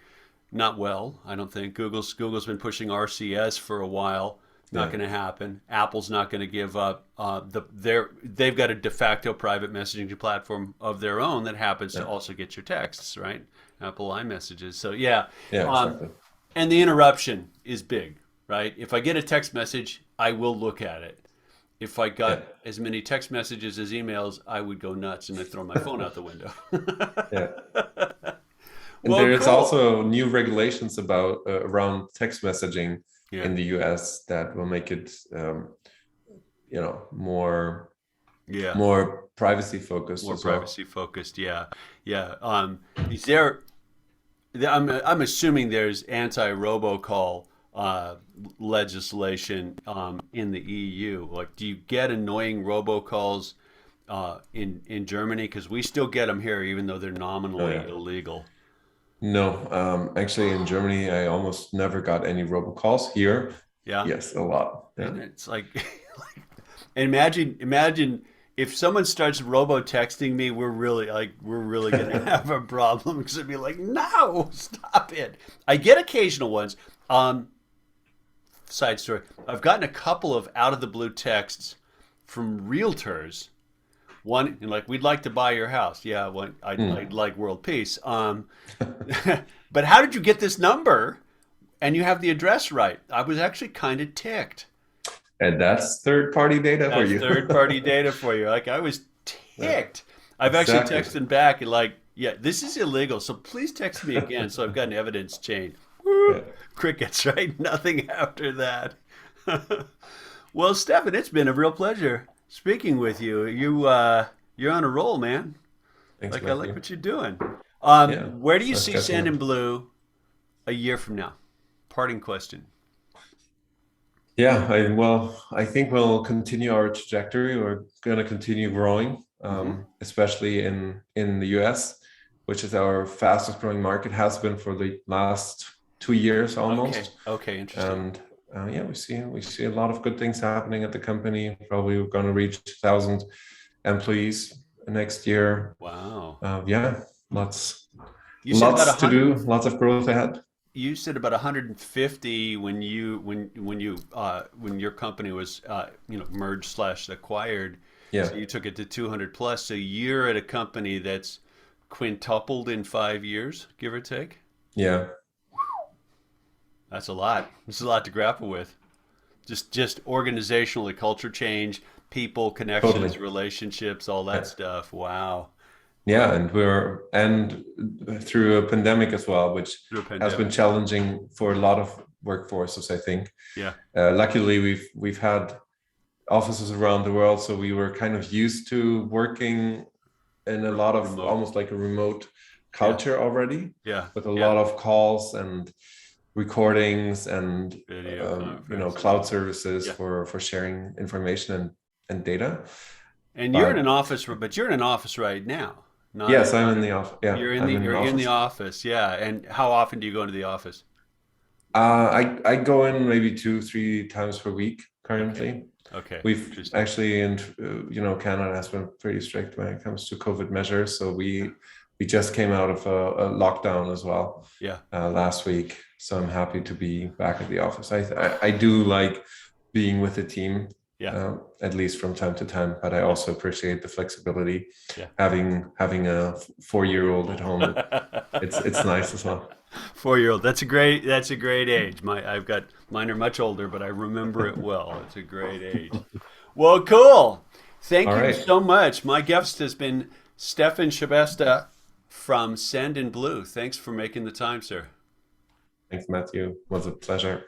Speaker 1: not well, I don't think. Google's been pushing RCS for a while. Not
Speaker 2: Yeah.
Speaker 1: going to happen. Apple's not going to give up. They've got a de facto private messaging platform of their own that happens to also get your texts, right? Apple iMessages. So yeah,
Speaker 2: Yeah, exactly.
Speaker 1: and the interruption is big, right? If I get a text message, I will look at it. If I got
Speaker 2: Yeah.
Speaker 1: as many text messages as emails, I would go nuts and I'd throw my phone out the window.
Speaker 2: Yeah. And
Speaker 1: Well,
Speaker 2: there's
Speaker 1: cool.
Speaker 2: also new regulations about around text messaging
Speaker 1: Yeah.
Speaker 2: in the US that will make it, more
Speaker 1: Yeah.
Speaker 2: privacy focused
Speaker 1: More
Speaker 2: as well.
Speaker 1: privacy focused. Yeah. Yeah. Is there? I'm assuming there's anti-robocall legislation in the EU. Like, do you get annoying robocalls in Germany? Because we still get them here, even though they're nominally
Speaker 2: yeah.
Speaker 1: illegal.
Speaker 2: No, actually in Germany, I almost never got any robocalls. Here,
Speaker 1: Yeah.
Speaker 2: yes, a lot.
Speaker 1: And
Speaker 2: Yeah.
Speaker 1: it's like, imagine if someone starts robo texting me, we're really gonna have a problem because it'd be like, no, stop it. I get occasional ones. Side story: I've gotten a couple of out of the blue texts from realtors. One, like, we'd like to buy your house. Yeah, well, I'd like world peace. But how did you get this number? And you have the address right. I was actually kind of ticked.
Speaker 2: And that's third-party data for
Speaker 1: That's
Speaker 2: you.
Speaker 1: third-party data for you. Like, I was ticked. I've
Speaker 2: Exactly.
Speaker 1: actually texted back and like, yeah, this is illegal. So please text me again. So I've got an evidence chain.
Speaker 2: Yeah.
Speaker 1: Crickets, right? Nothing after that. Well, Steffen, it's been a real pleasure speaking with you. You're on a roll, man.
Speaker 2: Thanks,
Speaker 1: Like, I like
Speaker 2: Matthew.
Speaker 1: what you're doing.
Speaker 2: Yeah,
Speaker 1: Where do you
Speaker 2: nice
Speaker 1: see
Speaker 2: catching up.
Speaker 1: SendInBlue a year from now? Parting question.
Speaker 2: Yeah, I think we'll continue our trajectory. We're going to continue growing, especially in the US, which is our fastest growing market, has been for the last 2 years almost.
Speaker 1: Okay, interesting.
Speaker 2: And yeah, we see a lot of good things happening at the company. Probably we're going to reach 1,000 employees next year.
Speaker 1: Wow.
Speaker 2: Yeah, lots
Speaker 1: You said about
Speaker 2: to
Speaker 1: 100.
Speaker 2: do, lots of growth ahead.
Speaker 1: You said about 150 when your company was merged / acquired.
Speaker 2: Yeah,
Speaker 1: So you took it to 200 plus. So you're at a company that's quintupled in 5 years, give or take.
Speaker 2: yeah,
Speaker 1: That's a lot. It's a lot to grapple with. Just organizationally, culture change, people, connections,
Speaker 2: totally.
Speaker 1: relationships, all that
Speaker 2: Yeah.
Speaker 1: stuff. Wow.
Speaker 2: Yeah, and through a pandemic as well, which
Speaker 1: Through a
Speaker 2: has been
Speaker 1: pandemic.
Speaker 2: challenging for a lot of workforces, I think.
Speaker 1: Yeah.
Speaker 2: Luckily, we've had offices around the world, so we were kind of used to working in a lot of
Speaker 1: Remote.
Speaker 2: almost like a remote culture already,
Speaker 1: Yeah.
Speaker 2: with a lot of calls and recordings and
Speaker 1: Video conferences.
Speaker 2: cloud services
Speaker 1: Yeah.
Speaker 2: for sharing information and data.
Speaker 1: And you're in
Speaker 2: But
Speaker 1: an office, but you're in an office right now. Not
Speaker 2: yes, I'm in the office. Yeah,
Speaker 1: You're in
Speaker 2: I'm in the
Speaker 1: the
Speaker 2: office.
Speaker 1: office, yeah. And how often do you go into the office?
Speaker 2: I go in maybe 2-3 times per week currently.
Speaker 1: Okay,
Speaker 2: We've
Speaker 1: interesting.
Speaker 2: actually, and Canada has been pretty strict when it comes to COVID measures. So we just came out of a lockdown as well
Speaker 1: Yeah,
Speaker 2: last week. So I'm happy to be back at the office. I do like being with the team,
Speaker 1: yeah,
Speaker 2: at least from time to time. But I also appreciate the flexibility.
Speaker 1: yeah.
Speaker 2: Having a 4-year-old at home, it's nice as well.
Speaker 1: 4-year-old. That's a great age. Mine are much older, but I remember it well. It's a great age. Well, cool. Thank
Speaker 2: All
Speaker 1: you
Speaker 2: right.
Speaker 1: so much. My guest has been Steffen Schebesta from SendInBlue. Thanks for making the time, sir.
Speaker 2: Thanks, Matthew. It was a pleasure.